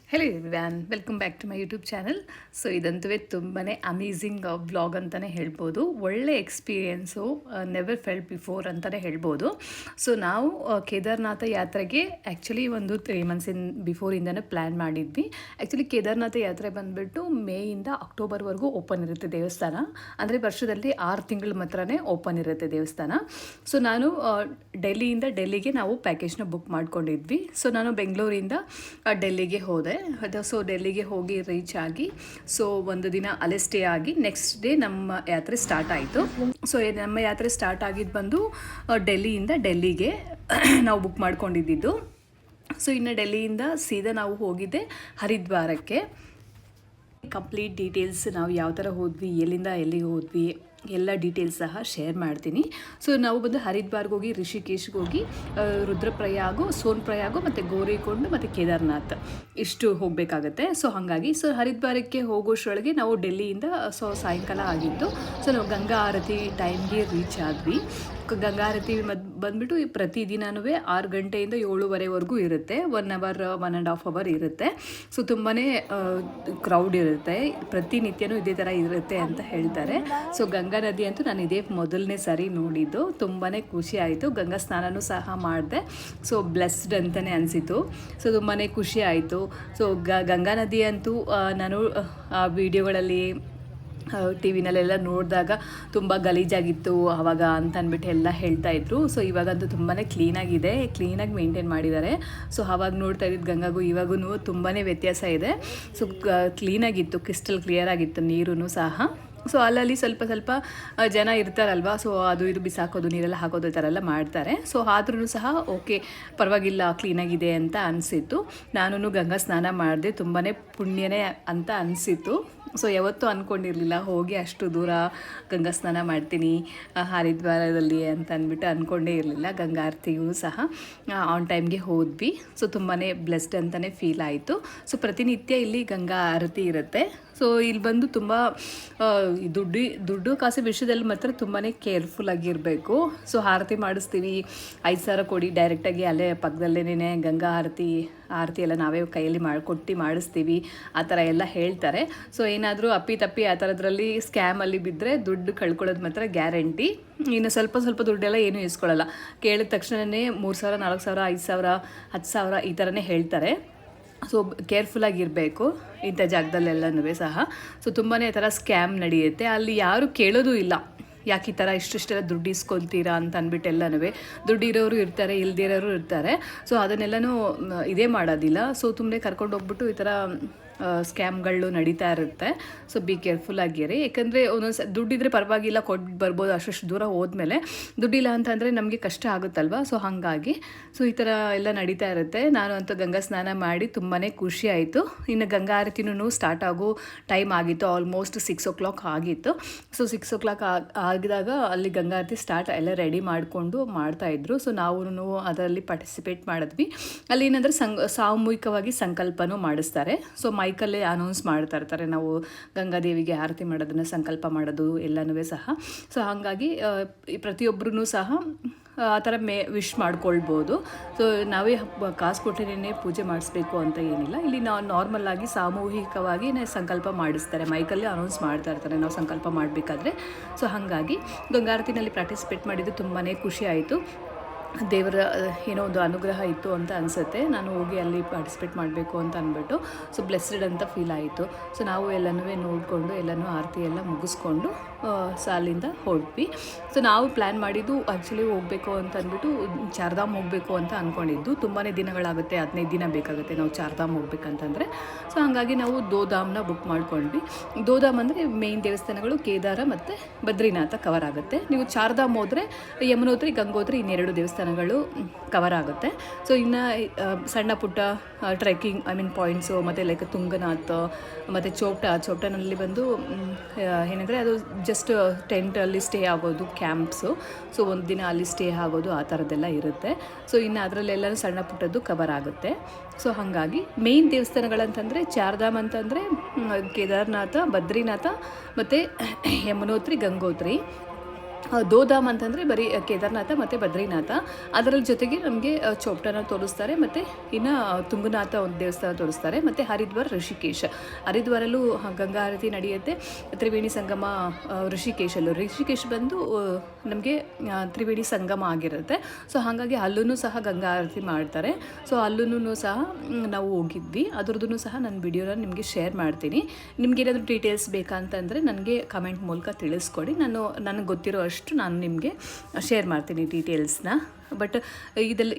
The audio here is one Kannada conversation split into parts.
Hello everyone, welcome back to my YouTube channel. So ಇದಂತೂ ತುಂಬಾ ಅಮೇಝಿಂಗ್ ವ್ಲಾಗ್ ಅಂತಲೇ ಹೇಳ್ಬೋದು. ಒಳ್ಳೆ ಎಕ್ಸ್ಪೀರಿಯೆನ್ಸು, ನೆವರ್ ಫೆಲ್ಟ್ ಬಿಫೋರ್ ಅಂತಲೇ ಹೇಳ್ಬೋದು. ಸೊ ನಾವು ಕೇದಾರನಾಥ ಯಾತ್ರೆಗೆ ಆ್ಯಕ್ಚುಲಿ ಒಂದು 3 months ಬಿಫೋರಿಂದನೇ ಪ್ಲ್ಯಾನ್ ಮಾಡಿದ್ವಿ. ಆ್ಯಕ್ಚುಲಿ ಕೇದಾರನಾಥ ಯಾತ್ರೆ ಬಂದುಬಿಟ್ಟು ಮೇಯಿಂದ ಅಕ್ಟೋಬರ್ವರೆಗೂ ಓಪನ್ ಇರುತ್ತೆ ದೇವಸ್ಥಾನ. ಅಂದರೆ ವರ್ಷದಲ್ಲಿ 6 ತಿಂಗಳ ಮಾತ್ರನೇ ಓಪನ್ ಇರುತ್ತೆ ದೇವಸ್ಥಾನ. ಸೊ ನಾನು ಡೆಲ್ಲಿಗೆ ನಾವು ಪ್ಯಾಕೇಜ್ನ ಬುಕ್ ಮಾಡ್ಕೊಂಡಿದ್ವಿ. ಸೊ ನಾನು ಬೆಂಗಳೂರಿಂದ ಡೆಲ್ಲಿಗೆ ಹೋದೆ. ಸೊ ಡೆಲ್ಲಿಗೆ ಹೋಗಿ ರೀಚ್ ಆಗಿ ಸೊ ಒಂದು ದಿನ ಅಲ್ಲೇ ಸ್ಟೇ ಆಗಿ ನೆಕ್ಸ್ಟ್ ಡೇ ನಮ್ಮ ಯಾತ್ರೆ ಸ್ಟಾರ್ಟ್ ಆಯಿತು. ಸೊ ನಮ್ಮ ಯಾತ್ರೆ ಸ್ಟಾರ್ಟ್ ಆಗಿದ್ದು ಬಂದು ಡೆಲ್ಲಿಗೆ ನಾವು ಬುಕ್ ಮಾಡ್ಕೊಂಡಿದ್ದು. ಸೊ ಇನ್ನು ಡೆಲ್ಲಿಯಿಂದ ಸೀದಾ ನಾವು ಹೋಗಿದ್ದೆ ಹರಿದ್ವಾರಕ್ಕೆ. ಕಂಪ್ಲೀಟ್ ಡೀಟೇಲ್ಸ್ ನಾವು ಯಾವ ಥರ ಹೋದ್ವಿ, ಎಲ್ಲಿಂದ ಎಲ್ಲಿಗೆ ಹೋದ್ವಿ ಎಲ್ಲ ಡೀಟೇಲ್ಸ್ ಸಹ ಶೇರ್ ಮಾಡ್ತೀನಿ. ಸೊ ನಾವು ಬಂದು ಹರಿದ್ವಾರ್ಗೆ ಹೋಗಿ ರಿಷಿಕೇಶ್ಗೆ ಹೋಗಿ ರುದ್ರಪ್ರಯಾಗು, ಸೋನ್ಪ್ರಯಾಗು ಮತ್ತು ಗೌರಿಕೊಂಡ ಮತ್ತು ಕೇದಾರ್ನಾಥ್ ಇಷ್ಟು ಹೋಗಬೇಕಾಗತ್ತೆ. ಸೊ ಹಾಗಾಗಿ ಹರಿದ್ವಾರಕ್ಕೆ ಹೋಗೋಷ್ಟರೊಳಗೆ ನಾವು ಡೆಲ್ಲಿಯಿಂದ ಸಾಯಂಕಾಲ ಆಗಿತ್ತು. ಸೊ ನಾವು ಗಂಗಾ ಆರತಿ ಟೈಮ್ಗೆ ರೀಚ್ ಆದ್ವಿ. ಗಂಗಾ ಆರತಿ ಬಂದುಬಿಟ್ಟು ಪ್ರತಿದಿನವೂ 6 ಗಂಟೆಯಿಂದ 7:30ವರೆಗೂ ಇರುತ್ತೆ. 1 hour 1.5 hour ಇರುತ್ತೆ. ಸೊ ತುಂಬಾ ಕ್ರೌಡ್ ಇರುತ್ತೆ. ಪ್ರತಿನಿತ್ಯನೂ ಇದೇ ಥರ ಇರುತ್ತೆ ಅಂತ ಹೇಳ್ತಾರೆ. ಸೊ ಗಂಗಾ ನದಿ ಅಂತೂ ನಾನು ಇದೇ ಮೊದಲನೇ ಸಾರಿ ನೋಡಿದ್ದು. ತುಂಬಾ ಖುಷಿ ಆಯಿತು. ಗಂಗಾ ಸ್ನಾನನೂ ಸಹ ಮಾಡಿದೆ. ಸೊ ಬ್ಲೆಸ್ಡ್ ಅಂತಲೇ ಅನಿಸಿತು. ಸೊ ತುಂಬಾ ಖುಷಿ ಆಯಿತು. ಸೊ ಗಂಗಾ ನದಿ ಅಂತೂ ನಾನು ವಿಡಿಯೋಗಳಲ್ಲಿ ಟಿ ವಿನಲ್ಲೆಲ್ಲ ನೋಡಿದಾಗ ತುಂಬ ಗಲೀಜಾಗಿತ್ತು ಆವಾಗ ಅಂತ ಅಂದ್ಬಿಟ್ಟು ಎಲ್ಲ ಹೇಳ್ತಾಯಿದ್ರು. ಸೊ ಇವಾಗಂತೂ ತುಂಬಾ ಕ್ಲೀನಾಗಿ ಮೇಂಟೈನ್ ಮಾಡಿದ್ದಾರೆ. ಸೊ ಆವಾಗ ನೋಡ್ತಾ ಇದ್ದಿದ್ದು ಗಂಗಾಗೂ ಇವಾಗೂ ತುಂಬಾ ವ್ಯತ್ಯಾಸ ಇದೆ. ಸೊ ಕ್ಲೀನಾಗಿತ್ತು, ಕ್ರಿಸ್ಟಲ್ ಕ್ಲಿಯರ್ ಆಗಿತ್ತು ನೀರೂ ಸಹ. ಸೊ ಅಲ್ಲಲ್ಲಿ ಸ್ವಲ್ಪ ಜನ ಇರ್ತಾರಲ್ವ, ಸೊ ಅದು ಇದು ಬಿಸಾಕೋದು, ನೀರೆಲ್ಲ ಹಾಕೋದು ಈ ಥರ ಎಲ್ಲ ಮಾಡ್ತಾರೆ. ಸೊ ಆದ್ರೂ ಸಹ ಓಕೆ, ಪರವಾಗಿಲ್ಲ, ಕ್ಲೀನಾಗಿದೆ ಅಂತ ಅನಿಸಿತ್ತು. ನಾನು ಗಂಗಾ ಸ್ನಾನ ಮಾಡಿದೆ. ತುಂಬಾ ಪುಣ್ಯನೇ ಅಂತ ಅನಿಸಿತ್ತು. ಸೊ ಯಾವತ್ತೂ ಅಂದ್ಕೊಂಡಿರಲಿಲ್ಲ ಹೋಗಿ ಅಷ್ಟು ದೂರ ಗಂಗಾ ಸ್ನಾನ ಮಾಡ್ತೀನಿ ಹರಿದ್ವಾರದಲ್ಲಿ ಅಂತ ಅಂದ್ಬಿಟ್ಟು ಅಂದ್ಕೊಂಡೇ ಇರಲಿಲ್ಲ. ಗಂಗಾ ಆರತಿಗೂ ಸಹ ಆನ್ ಟೈಮ್ಗೆ ಹೋದ್ವಿ. ಸೊ ತುಂಬಾ ಬ್ಲೆಸ್ಡ್ ಅಂತಲೇ ಫೀಲ್ ಆಯಿತು. ಸೊ ಪ್ರತಿನಿತ್ಯ ಇಲ್ಲಿ ಗಂಗಾ ಆರತಿ ಇರುತ್ತೆ. ಸೊ ಇಲ್ಲಿ ಬಂದು ತುಂಬ ದುಡ್ಡು ಕಾಸು ವಿಷಯದಲ್ಲಿ ಮಾತ್ರ ತುಂಬಾ ಕೇರ್ಫುಲ್ ಆಗಿರಬೇಕು. ಸೊ ಆರತಿ ಮಾಡಿಸ್ತೀವಿ, 5,000 ಕೊಡಿ, ಡೈರೆಕ್ಟಾಗಿ ಅಲ್ಲೇ ಪಕ್ಕದಲ್ಲೇ ಗಂಗಾ ಆರತಿ ಎಲ್ಲ ನಾವೇ ಕೈಯಲ್ಲಿ ಮಾಡಿಸ್ತೀವಿ ಆ ಥರ ಎಲ್ಲ ಹೇಳ್ತಾರೆ. ಸೊ ಏನಾದರೂ ಅಪ್ಪಿ ಆ ಥರದ್ರಲ್ಲಿ ಸ್ಕ್ಯಾಮಲ್ಲಿ ಬಿದ್ದರೆ ದುಡ್ಡು ಕಳ್ಕೊಳ್ಳೋದು ಮಾತ್ರ ಗ್ಯಾರಂಟಿ. ಇನ್ನು ಸ್ವಲ್ಪ ದುಡ್ಡೆಲ್ಲ ಏನೂ ಇಸ್ಕೊಳ್ಳಲ್ಲ. ಕೇಳಿದ ತಕ್ಷಣವೇ 3,000, 4,000, 5,000, 10,000 ಈ ಥರನೇ ಹೇಳ್ತಾರೆ. ಸೊ ಕೇರ್ಫುಲ್ಲಾಗಿರಬೇಕು ಇಂಥ ಜಾಗದಲ್ಲೆಲ್ಲನೂ ಸಹ. ಸೊ ತುಂಬಾ ಥರ ಸ್ಕ್ಯಾಮ್ ನಡೆಯುತ್ತೆ. ಅಲ್ಲಿ ಯಾರೂ ಕೇಳೋದು ಇಲ್ಲ, ಯಾಕೆ ಈ ಥರ ಇಷ್ಟೆಲ್ಲ ದುಡ್ಡು ಇಸ್ಕೊಳ್ತೀರಾ ಅಂತ ಅಂದ್ಬಿಟ್ಟು ಎಲ್ಲನೂ. ದುಡ್ಡು ಇರೋರು ಇರ್ತಾರೆ, ಇಲ್ದಿರೋರು ಇರ್ತಾರೆ. ಸೊ ಅದನ್ನೆಲ್ಲನೂ ಇದೇ ಮಾಡೋದಿಲ್ಲ. ಸೊ ತುಂಬನೇ ಕರ್ಕೊಂಡು ಹೋಗ್ಬಿಟ್ಟು ಈ ಥರ ಸ್ಕ್ಯಾಮ್ಗಳು ನಡೀತಾ ಇರುತ್ತೆ. ಸೊ ಬಿ ಕೇರ್ಫುಲ್ ಆಗಿರಿ. ಯಾಕಂದರೆ ಒಂದೊಂದು ದುಡ್ಡಿದ್ರೆ ಪರವಾಗಿಲ್ಲ, ಕೊಟ್ಟು ಬರ್ಬೋದು. ಅಷ್ಟು ದೂರ ಹೋದ್ಮೇಲೆ ದುಡ್ಡಿಲ್ಲ ಅಂತಂದರೆ ನಮಗೆ ಕಷ್ಟ ಆಗುತ್ತಲ್ವ. ಸೊ ಹಾಗಾಗಿ ಈ ಥರ ಎಲ್ಲ ನಡೀತಾ ಇರುತ್ತೆ. ನಾನು ಅಂತೂ ಗಂಗಾ ಸ್ನಾನ ಮಾಡಿ ತುಂಬಾ ಖುಷಿ ಆಯಿತು. ಇನ್ನು ಗಂಗಾ ಆರತಿನೂ ಸ್ಟಾರ್ಟ್ ಆಗೋ ಟೈಮ್ ಆಗಿತ್ತು. ಆಲ್ಮೋಸ್ಟ್ 6 o'clock ಆಗಿತ್ತು. ಸೊ 6 o'clock ಆಗಿದಾಗ ಅಲ್ಲಿ ಗಂಗಾ ಆರತಿ ಸ್ಟಾರ್ಟ್ ಎಲ್ಲ ರೆಡಿ ಮಾಡಿಕೊಂಡು ಮಾಡ್ತಾಯಿದ್ರು. ಸೊ ನಾವು ಅದರಲ್ಲಿ ಪಾರ್ಟಿಸಿಪೇಟ್ ಮಾಡಿದ್ವಿ. ಅಲ್ಲಿ ಏನಂದರೆ ಸಾಮೂಹಿಕವಾಗಿ ಸಂಕಲ್ಪನೂ ಮಾಡಿಸ್ತಾರೆ. ಸೊ ಮೈಕಲ್ಲೇ ಅನೌನ್ಸ್ ಮಾಡ್ತಾ ಇರ್ತಾರೆ, ನಾವು ಗಂಗಾದೇವಿಗೆ ಆರತಿ ಮಾಡೋದನ್ನು ಸಂಕಲ್ಪ ಮಾಡೋದು ಎಲ್ಲನೂ ಸಹ. ಸೊ ಹಾಗಾಗಿ ಪ್ರತಿಯೊಬ್ಬರೂ ಸಹ ಆ ಥರ ವಿಶ್ ಮಾಡ್ಕೊಳ್ಬೋದು. ಸೊ ನಾವೇ ಕಾಸು ಕೊಟ್ಟೇನೆ ಪೂಜೆ ಮಾಡಿಸ್ಬೇಕು ಅಂತ ಏನಿಲ್ಲ. ಇಲ್ಲಿ ನಾವು ನಾರ್ಮಲ್ಲಾಗಿ ಸಾಮೂಹಿಕವಾಗಿ ಸಂಕಲ್ಪ ಮಾಡಿಸ್ತಾರೆ, ಮೈಕಲ್ಲೇ ಅನೌನ್ಸ್ ಮಾಡ್ತಾ ಇರ್ತಾರೆ ನಾವು ಸಂಕಲ್ಪ ಮಾಡಬೇಕಾದ್ರೆ. ಸೊ ಹಾಗಾಗಿ ಗಂಗಾರತಿನಲ್ಲಿ ಪಾರ್ಟಿಸಿಪೇಟ್ ಮಾಡಿದ್ದು ತುಂಬಾ ಖುಷಿ ಆಯಿತು. ದೇವರ ಏನೋ ಒಂದು ಅನುಗ್ರಹ ಇತ್ತು ಅಂತ ಅನಿಸುತ್ತೆ. ನಾನು ಹೋಗಿ ಅಲ್ಲಿ ಪಾರ್ಟಿಸಿಪೇಟ್ ಮಾಡಬೇಕು ಅಂತ ಅಂದ್ಬಿಟ್ಟು ಸೊ ಬ್ಲೆಸ್ಡ್ ಅಂತ ಫೀಲ್ ಆಯಿತು. ಸೊ ನಾವು ಎಲ್ಲನೂ ನೋಡಿಕೊಂಡು ಎಲ್ಲನೂ ಆರತಿ ಎಲ್ಲ ಮುಗಿಸ್ಕೊಂಡು ಸೊ ಅಲ್ಲಿಂದ ಹೊರಟ್ವಿ. ಸೊ ನಾವು ಪ್ಲ್ಯಾನ್ ಮಾಡಿದ್ದು ಆ್ಯಕ್ಚುಲಿ ಹೋಗಬೇಕು ಅಂತ ಅಂದ್ಬಿಟ್ಟು ಚಾರ್ಧಾಮ್ ಹೋಗಬೇಕು ಅಂತ ಅಂದ್ಕೊಂಡಿದ್ದು. ತುಂಬಾ ದಿನಗಳಾಗುತ್ತೆ, 15 ದಿನ ಬೇಕಾಗುತ್ತೆ ನಾವು ಚಾರ್ಧಾಮ್ ಹೋಗ್ಬೇಕಂತಂದರೆ. ಸೊ ಹಾಗಾಗಿ ನಾವು ದೋಧಾಮ್ನ ಬುಕ್ ಮಾಡ್ಕೊಂಡ್ವಿ. ದೋಧಾಮ್ ಅಂದರೆ ಮೇಯ್ನ್ ದೇವಸ್ಥಾನಗಳು ಕೇದಾರ ಮತ್ತು ಬದ್ರಿನಾಥ ಕವರ್ ಆಗುತ್ತೆ. ನೀವು ಚಾರ್ಧಾಮ್ ಹೋದರೆ ಯಮುನೋತ್ರಿ, ಗಂಗೋತ್ರಿ ಇನ್ನೆರಡು ದೇವಸ್ಥಾನಗಳು ಕವರ್ ಆಗುತ್ತೆ. ಸೊ ಇನ್ನು ಸಣ್ಣ ಪುಟ್ಟ ಟ್ರೆಕ್ಕಿಂಗ್ ಪಾಯಿಂಟ್ಸು ಮತ್ತು ಲೈಕ್ ತುಂಗನಾಥ್ ಮತ್ತು ಚೋಪ್ಟಾನಲ್ಲಿ ಬಂದು ಏನಂದರೆ ಅದು ಜಸ್ಟ್ ಟೆಂಟಲ್ಲಿ ಸ್ಟೇ ಆಗೋದು, ಕ್ಯಾಂಪ್ಸು. ಸೊ ಒಂದು ದಿನ ಅಲ್ಲಿ ಸ್ಟೇ ಆಗೋದು ಆ ಥರದ್ದೆಲ್ಲ ಇರುತ್ತೆ. ಸೊ ಇನ್ನು ಅದರಲ್ಲೆಲ್ಲರೂ ಸಣ್ಣ ಪುಟ್ಟದ್ದು ಕವರ್ ಆಗುತ್ತೆ. ಸೊ ಹಾಗಾಗಿ ಮೇಯ್ನ್ ದೇವಸ್ಥಾನಗಳಂತಂದರೆ ಚಾರ್ಧಾಮ್ ಅಂತಂದರೆ ಕೇದಾರನಾಥ, ಬದ್ರಿನಾಥ ಮತ್ತು ಯಮುನೋತ್ರಿ, ಗಂಗೋತ್ರಿ. ದೋಧಾಮ್ ಅಂತಂದರೆ ಬರೀ ಕೇದಾರ್ನಾಥ ಮತ್ತು ಬದ್ರಿನಾಥ, ಅದರ ಜೊತೆಗೆ ನಮಗೆ ಚೋಪ್ಟಾನ ತೋರಿಸ್ತಾರೆ, ಮತ್ತು ಇನ್ನು ತುಂಗನಾಥ ಒಂದು ದೇವಸ್ಥಾನ ತೋರಿಸ್ತಾರೆ, ಮತ್ತು ಹರಿದ್ವಾರ್ ಋಷಿಕೇಶ್. ಹರಿದ್ವಾರಲ್ಲೂ ಗಂಗಾ ಆರತಿ ನಡೆಯುತ್ತೆ. ತ್ರಿವೇಣಿ ಸಂಗಮ ಋಷಿಕೇಶ್ ಬಂದು ನಮಗೆ ತ್ರಿವೇಣಿ ಸಂಗಮ ಆಗಿರುತ್ತೆ. ಸೊ ಹಾಗಾಗಿ ಅಲ್ಲೂ ಸಹ ಗಂಗಾ ಆರತಿ ಮಾಡ್ತಾರೆ. ಸೊ ಅಲ್ಲೂ ಸಹ ನಾವು ಹೋಗಿದ್ವಿ. ಅದ್ರದ್ದು ಸಹ ನನ್ನ ವಿಡಿಯೋನ ನಿಮಗೆ ಶೇರ್ ಮಾಡ್ತೀನಿ. ನಿಮಗೇನಾದರೂ ಡೀಟೇಲ್ಸ್ ಬೇಕಂತಂದರೆ ನನಗೆ ಕಮೆಂಟ್ ಮೂಲಕ ತಿಳಿಸ್ಕೊಡಿ. ನನಗೆ ಗೊತ್ತಿರೋ ನಾನು ನಿಮಗೆ ಶೇರ್ ಮಾಡ್ತೀನಿ ಡೀಟೇಲ್ಸ್ನ. ಬಟ್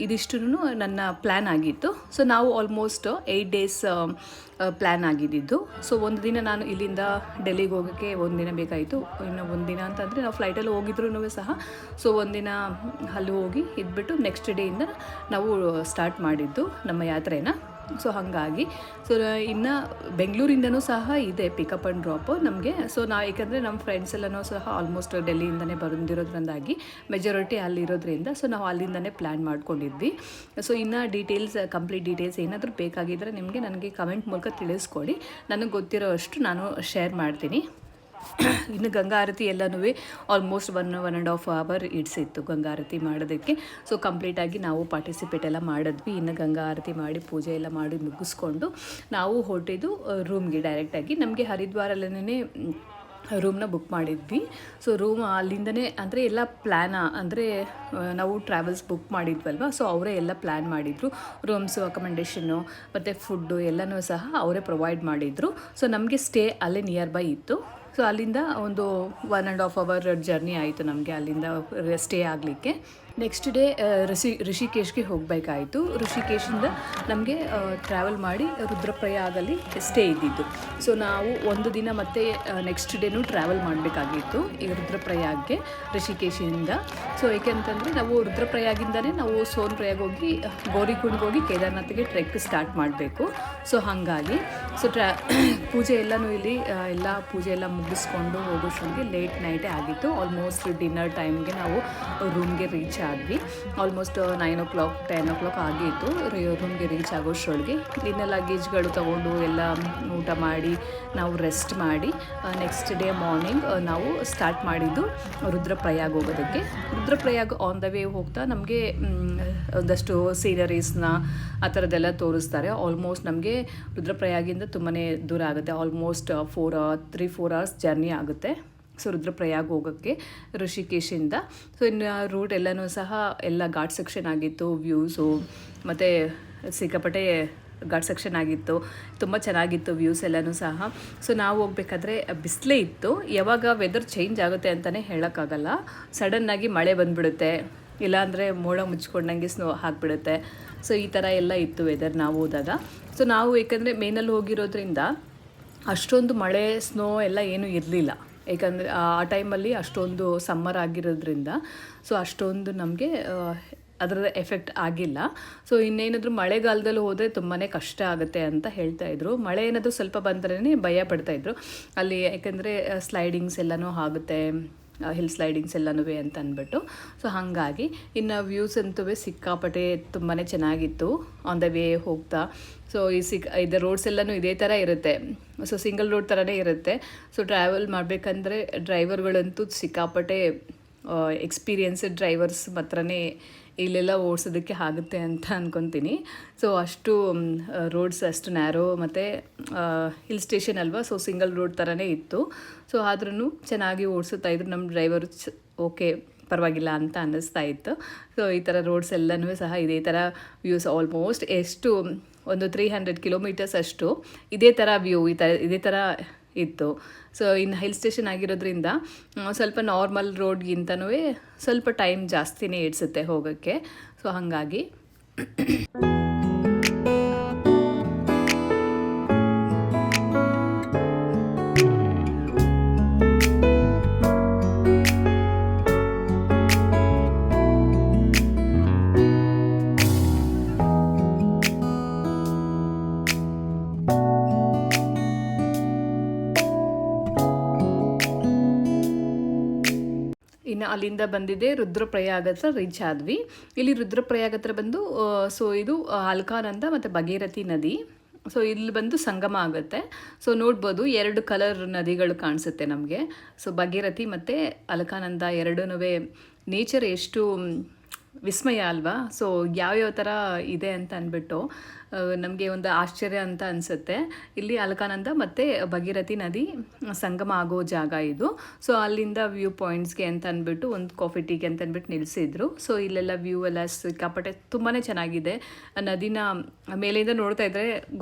ಇದಿಷ್ಟು ನನ್ನ ಪ್ಲ್ಯಾನ್ ಆಗಿತ್ತು. ಸೊ ನಾವು ಆಲ್ಮೋಸ್ಟ್ 8 ಡೇಸ್ ಪ್ಲ್ಯಾನ್ ಆಗಿದ್ದು. ಸೊ ಒಂದು ದಿನ ನಾನು ಇಲ್ಲಿಂದ ಡೆಲ್ಲಿಗೆ ಹೋಗೋಕ್ಕೆ ಒಂದು ದಿನ ಬೇಕಾಯಿತು. ಇನ್ನು ಒಂದು ದಿನ ಅಂತಂದರೆ ನಾವು ಫ್ಲೈಟಲ್ಲಿ ಹೋಗಿದ್ರೂ ಸಹ ಸೊ ಒಂದಿನ ಅಲ್ಲಿ ಹೋಗಿ ಇದ್ಬಿಟ್ಟು ನೆಕ್ಸ್ಟ್ ಡೇಯಿಂದ ನಾವು ಸ್ಟಾರ್ಟ್ ಮಾಡಿದ್ದು ನಮ್ಮ ಯಾತ್ರೆನ. ಸೊ ಹಾಗಾಗಿ ಸೊ ಇನ್ನು ಬೆಂಗಳೂರಿಂದನೂ ಸಹ ಇದೆ ಪಿಕಪ್ ಆ್ಯಂಡ್ ಡ್ರಾಪು ನಮಗೆ. ಸೊ ಯಾಕಂದರೆ ನಮ್ಮ ಫ್ರೆಂಡ್ಸ್ ಎಲ್ಲನೂ ಸಹ ಆಲ್ಮೋಸ್ಟ್ ಡೆಲ್ಲಿಯಿಂದನೇ ಬಂದಿರೋದ್ರಿಂದಾಗಿ ಮೆಜಾರಿಟಿ ಅಲ್ಲಿರೋದ್ರಿಂದ ಸೊ ನಾವು ಅಲ್ಲಿಂದನೇ ಪ್ಲ್ಯಾನ್ ಮಾಡ್ಕೊಂಡಿದ್ವಿ. ಸೊ ಇನ್ನು ಕಂಪ್ಲೀಟ್ ಡೀಟೇಲ್ಸ್ ಏನಾದರೂ ಬೇಕಾಗಿದ್ದರೆ ನನಗೆ ಕಮೆಂಟ್ ಮೂಲಕ ತಿಳಿಸ್ಕೊಡಿ. ನನಗೆ ಗೊತ್ತಿರೋ ಅಷ್ಟು ನಾನು ಶೇರ್ ಮಾಡ್ತೀನಿ. ಇನ್ನು ಗಂಗಾ ಆರತಿ ಎಲ್ಲನೂ ಆಲ್ಮೋಸ್ಟ್ 1.5 ಅವರ್ ಇಡ್ಸಿತ್ತು ಗಂಗಾ ಆರತಿ ಮಾಡೋದಕ್ಕೆ. ಸೊ ಕಂಪ್ಲೀಟಾಗಿ ನಾವು ಪಾರ್ಟಿಸಿಪೇಟ್ ಎಲ್ಲ ಮಾಡಿದ್ವಿ. ಇನ್ನು ಗಂಗಾ ಆರತಿ ಮಾಡಿ ಪೂಜೆ ಎಲ್ಲ ಮಾಡಿ ಮುಗಿಸ್ಕೊಂಡು ನಾವು ಹೊರಟಿದ್ದು ರೂಮ್ಗೆ ಡೈರೆಕ್ಟಾಗಿ. ನಮಗೆ ಹರಿದ್ವಾರಲ್ಲೇ ರೂಮ್ನ ಬುಕ್ ಮಾಡಿದ್ವಿ. ಸೊ ರೂಮ್ ಅಲ್ಲಿಂದನೇ ಅಂದರೆ ಎಲ್ಲ ಅಂದರೆ ನಾವು ಟ್ರಾವೆಲ್ಸ್ ಬುಕ್ ಮಾಡಿದ್ವಲ್ವ, ಸೊ ಅವರೇ ಎಲ್ಲ ಪ್ಲ್ಯಾನ್ ಮಾಡಿದರು. ರೂಮ್ಸು, ಅಕೊಮಂಡೇಷನ್ನು ಮತ್ತು ಫುಡ್ಡು ಎಲ್ಲನೂ ಸಹ ಅವರೇ ಪ್ರೊವೈಡ್ ಮಾಡಿದರು. ಸೊ ನಮಗೆ ಸ್ಟೇ ಅಲ್ಲೇ ನಿಯರ್ ಬೈ ಇತ್ತು. ಸೊ ಅಲ್ಲಿಂದ ಒಂದು 1.5 ಅವರ್ ಜರ್ನಿ ಆಯಿತು ನಮಗೆ ಅಲ್ಲಿಂದ ಸ್ಟೇ ಆಗಲಿಕ್ಕೆ. Next day ಋಷಿಕೇಶ್ಗೆ ಹೋಗಬೇಕಾಯಿತು. ಋಷಿಕೇಶಿಂದ ನಮಗೆ ಟ್ರಾವೆಲ್ ಮಾಡಿ ರುದ್ರಪ್ರಯಾಗಲ್ಲಿ ಸ್ಟೇ ಇದ್ದಿದ್ದು. ಸೊ ನಾವು ಒಂದು ದಿನ ಮತ್ತು ನೆಕ್ಸ್ಟ್ ಡೇನೂ ಟ್ರಾವೆಲ್ ಮಾಡಬೇಕಾಗಿತ್ತು ಈ ರುದ್ರಪ್ರಯಾಗ್ಗೆ ಋಷಿಕೇಶಿಂದ. ಸೊ ಏಕೆಂತಂದರೆ ನಾವು ರುದ್ರಪ್ರಯಾಗಿಂದನೇ ನಾವು ಸೋನ್ಪ್ರಯಾಗ್ ಹೋಗಿ ಗೌರಿಕುಂಡ್ಗೆ ಹೋಗಿ ಕೇದಾರ್ನಾಥ್ಗೆ ಟ್ರೆಕ್ ಸ್ಟಾರ್ಟ್ ಮಾಡಬೇಕು. ಸೊ ಹಾಗಾಗಿ ಸೊ ಪೂಜೆ ಎಲ್ಲನೂ ಇಲ್ಲಿ ಎಲ್ಲ ಪೂಜೆ ಎಲ್ಲ ಮುಗಿಸ್ಕೊಂಡು ಹೋಗೋಷ್ಟೊಂದಿಗೆ ಲೇಟ್ ನೈಟೇ ಆಗಿತ್ತು. ಆಲ್ಮೋಸ್ಟ್ ಡಿನ್ನರ್ ಟೈಮ್ಗೆ ನಾವು ರೂಮ್ಗೆ ರೀಚ್ ಆದ್ವಿ. ಆಲ್ಮೋಸ್ಟ್ 9 o'clock 10 o'clock ಆಗಿತ್ತು ರೂಮ್ಗೆ ರೀಚ್ ಆಗೋಷ್ಟರೊಳಗೆ. ಇನ್ನು ಲಗೇಜ್ಗಳು ತೊಗೊಂಡು ಎಲ್ಲ ಊಟ ಮಾಡಿ ನಾವು ರೆಸ್ಟ್ ಮಾಡಿ ನೆಕ್ಸ್ಟ್ ಡೇ ಮಾರ್ನಿಂಗ್ ನಾವು ಸ್ಟಾರ್ಟ್ ಮಾಡಿದ್ದು ರುದ್ರಪ್ರಯಾಗ್ ಹೋಗೋದಕ್ಕೆ. ರುದ್ರಪ್ರಯಾಗ್ ಆನ್ ದ ವೇ ಹೋಗ್ತಾ ನಮಗೆ ಒಂದಷ್ಟು ಸೀನರೀಸ್ನ ಆ ಥರದ್ದೆಲ್ಲ ತೋರಿಸ್ತಾರೆ. ಆಲ್ಮೋಸ್ಟ್ ನಮಗೆ ರುದ್ರಪ್ರಯಾಗಿಂದ ತುಂಬಾ ದೂರ ಆಗುತ್ತೆ. ಆಲ್ಮೋಸ್ಟ್ 3-4 hours ಜರ್ನಿ ಆಗುತ್ತೆ. ಸೊ ರುದ್ರಪ್ರಯಾಗ್ ಹೋಗೋಕ್ಕೆ ಋಷಿಕೇಶಿಂದ. ಸೊ ಇನ್ನು ರೂಟ್ ಎಲ್ಲನೂ ಸಹ ಎಲ್ಲ ಘಾಟ್ ಸೆಕ್ಷನ್ ಆಗಿತ್ತು. ವ್ಯೂಸು ಮತ್ತು ಸಿಕ್ಕಾಪಟ್ಟೆ ಘಾಟ್ ಸೆಕ್ಷನ್ ಆಗಿತ್ತು. ತುಂಬ ಚೆನ್ನಾಗಿತ್ತು ವ್ಯೂಸ್ ಎಲ್ಲನೂ ಸಹ. ಸೊ ನಾವು ಹೋಗ್ಬೇಕಾದ್ರೆ ಬಿಸಿಲೇ ಇತ್ತು. ಯಾವಾಗ ವೆದರ್ ಚೇಂಜ್ ಆಗುತ್ತೆ ಅಂತಲೇ ಹೇಳೋಕ್ಕಾಗಲ್ಲ. ಸಡನ್ನಾಗಿ ಮಳೆ ಬಂದುಬಿಡುತ್ತೆ, ಇಲ್ಲಾಂದರೆ ಮೋಡ ಮುಚ್ಕೊಂಡಂಗೆ ಸ್ನೋ ಹಾಕಿಬಿಡುತ್ತೆ. ಸೊ ಈ ಥರ ಎಲ್ಲ ಇತ್ತು ವೆದರ್ ನಾವು ಹೋದಾಗ. ಸೊ ನಾವು ಏಕೆಂದರೆ ಮೇನಲ್ಲಿ ಹೋಗಿರೋದ್ರಿಂದ ಅಷ್ಟೊಂದು ಮಳೆ ಸ್ನೋ ಎಲ್ಲ ಏನೂ ಇರಲಿಲ್ಲ. ಏಕೆಂದರೆ ಆ ಟೈಮಲ್ಲಿ ಅಷ್ಟೊಂದು ಸಮ್ಮರ್ ಆಗಿರೋದ್ರಿಂದ ಸೊ ಅಷ್ಟೊಂದು ನಮಗೆ ಅದರ ಎಫೆಕ್ಟ್ ಆಗಿಲ್ಲ. ಸೊ ಇನ್ನೇನಾದರೂ ಮಳೆಗಾಲದಲ್ಲಿ ಹೋದರೆ ತುಂಬಾ ಕಷ್ಟ ಆಗುತ್ತೆ ಅಂತ ಹೇಳ್ತಾಯಿದ್ರು. ಮಳೆ ಏನಾದರೂ ಸ್ವಲ್ಪ ಬಂದ್ರೇ ಭಯ ಪಡ್ತಾಯಿದ್ರು ಅಲ್ಲಿ. ಯಾಕೆಂದರೆ ಸ್ಲೈಡಿಂಗ್ಸ್ ಎಲ್ಲನೂ ಆಗುತ್ತೆ, ಹಿಲ್ ಸ್ಲೈಡಿಂಗ್ಸ್ ಎಲ್ಲನೂ ಅಂತ ಅಂದ್ಬಿಟ್ಟು. ಸೊ ಹಾಗಾಗಿ ಇನ್ನು ವ್ಯೂಸ್ ಅಂತೂ ಸಿಕ್ಕಾಪಟ್ಟೆ ತುಂಬಾ ಚೆನ್ನಾಗಿತ್ತು ಆನ್ ದ ವೇ ಹೋಗ್ತಾ. ಸೊ ಇದು ರೋಡ್ಸ್ ಎಲ್ಲನೂ ಇದೇ ಥರ ಇರುತ್ತೆ. ಸೊ ಸಿಂಗಲ್ ರೋಡ್ ಥರನೇ ಇರುತ್ತೆ. ಸೊ ಟ್ರಾವೆಲ್ ಮಾಡಬೇಕಂದ್ರೆ ಡ್ರೈವರ್ಗಳಂತೂ ಸಿಕ್ಕಾಪಟ್ಟೆ ಎಕ್ಸ್ಪೀರಿಯನ್ಸ್ಡ್ ಡ್ರೈವರ್ಸ್ ಮಾತ್ರನೇ ಇಲ್ಲೆಲ್ಲ ಓಡಿಸೋದಕ್ಕೆ ಆಗುತ್ತೆ ಅಂತ ಅಂದ್ಕೊತೀನಿ. ಸೊ ಅಷ್ಟು ರೋಡ್ಸ್ ಅಷ್ಟು ನ್ಯಾರೋ ಮತ್ತು ಹಿಲ್ ಸ್ಟೇಷನ್ ಅಲ್ವಾ, ಸೊ ಸಿಂಗಲ್ ರೋಡ್ ಥರನೇ ಇತ್ತು. ಸೊ ಆದ್ರೂ ಚೆನ್ನಾಗಿ ಓಡಿಸುತ್ತಾಯಿದ್ರು ನಮ್ಮ ಡ್ರೈವರು. ಓಕೆ ಪರವಾಗಿಲ್ಲ ಅಂತ ಅನ್ನಿಸ್ತಾ ಇತ್ತು. ಸೊ ಈ ಥರ ರೋಡ್ಸ್ ಎಲ್ಲನೂ ಸಹ ಇದೇ ಥರ ವ್ಯೂಸ್ ಆಲ್ಮೋಸ್ಟ್ ಎಷ್ಟು ಒಂದು 300 kilometers ಅಷ್ಟು ಇದೇ ಥರ ವ್ಯೂ ಇದೇ ಥರ ಇತ್ತು. ಸೊ ಇನ್ನು ಹಿಲ್ ಸ್ಟೇಷನ್ ಆಗಿರೋದ್ರಿಂದ ಸ್ವಲ್ಪ ನಾರ್ಮಲ್ ರೋಡ್ಗಿಂತನೂ ಸ್ವಲ್ಪ ಟೈಮ್ ಜಾಸ್ತಿನೇ ಇಡ್ಸುತ್ತೆ ಹೋಗೋಕ್ಕೆ. ಸೊ ಹಾಗಾಗಿ ಇನ್ನು ಅಲ್ಲಿಂದ ಬಂದಿದ್ದೆ ರುದ್ರಪ್ರಯಾಗ ಹತ್ರ ರೀಚ್ ಆದ್ವಿ. ಇಲ್ಲಿ ರುದ್ರಪ್ರಯಾಗ ಹತ್ರ ಬಂದು ಸೊ ಇದು ಅಲ್ಕಾನಂದ ಮತ್ತು ಭಗೀರಥಿ ನದಿ ಸೊ ಇಲ್ಲಿ ಬಂದು ಸಂಗಮ ಆಗುತ್ತೆ. ಸೊ ನೋಡ್ಬೋದು 2 ಕಲರ್ ನದಿಗಳು ಕಾಣಿಸುತ್ತೆ ನಮಗೆ. ಸೊ ಭಾಗೀರಥಿ ಮತ್ತು ಅಲಕಾನಂದ ಎರಡೂ ನೇಚರ್ ಎಷ್ಟು ವಿಸ್ಮಯ ಅಲ್ವಾ. ಸೊ ಯಾವ್ಯಾವ ಥರ ಇದೆ ಅಂತ ಅಂದ್ಬಿಟ್ಟು ನಮಗೆ ಒಂದು ಆಶ್ಚರ್ಯ ಅಂತ ಅನಿಸುತ್ತೆ. ಇಲ್ಲಿ ಅಲಕಾನಂದ ಮತ್ತು ಭಗೀರಥಿ ನದಿ ಸಂಗಮ ಆಗೋ ಜಾಗ ಇದು. ಸೊ ಅಲ್ಲಿಂದ ವ್ಯೂ ಪಾಯಿಂಟ್ಸ್ಗೆ ಅಂತ ಅಂದ್ಬಿಟ್ಟು ಒಂದು ಕಾಫಿ ಟೀಗೆ ಅಂತ ಅಂದ್ಬಿಟ್ಟು ನಿಲ್ಲಿಸಿದ್ರು. ಸೊ ಇಲ್ಲೆಲ್ಲ ವ್ಯೂ ಎಲ್ಲ ಸಿಕ್ಕಾಪಟ್ಟೆ ತುಂಬಾ ಚೆನ್ನಾಗಿದೆ. ನದಿನ ಮೇಲಿಂದ ನೋಡ್ತಾ ಇದ್ದರೆ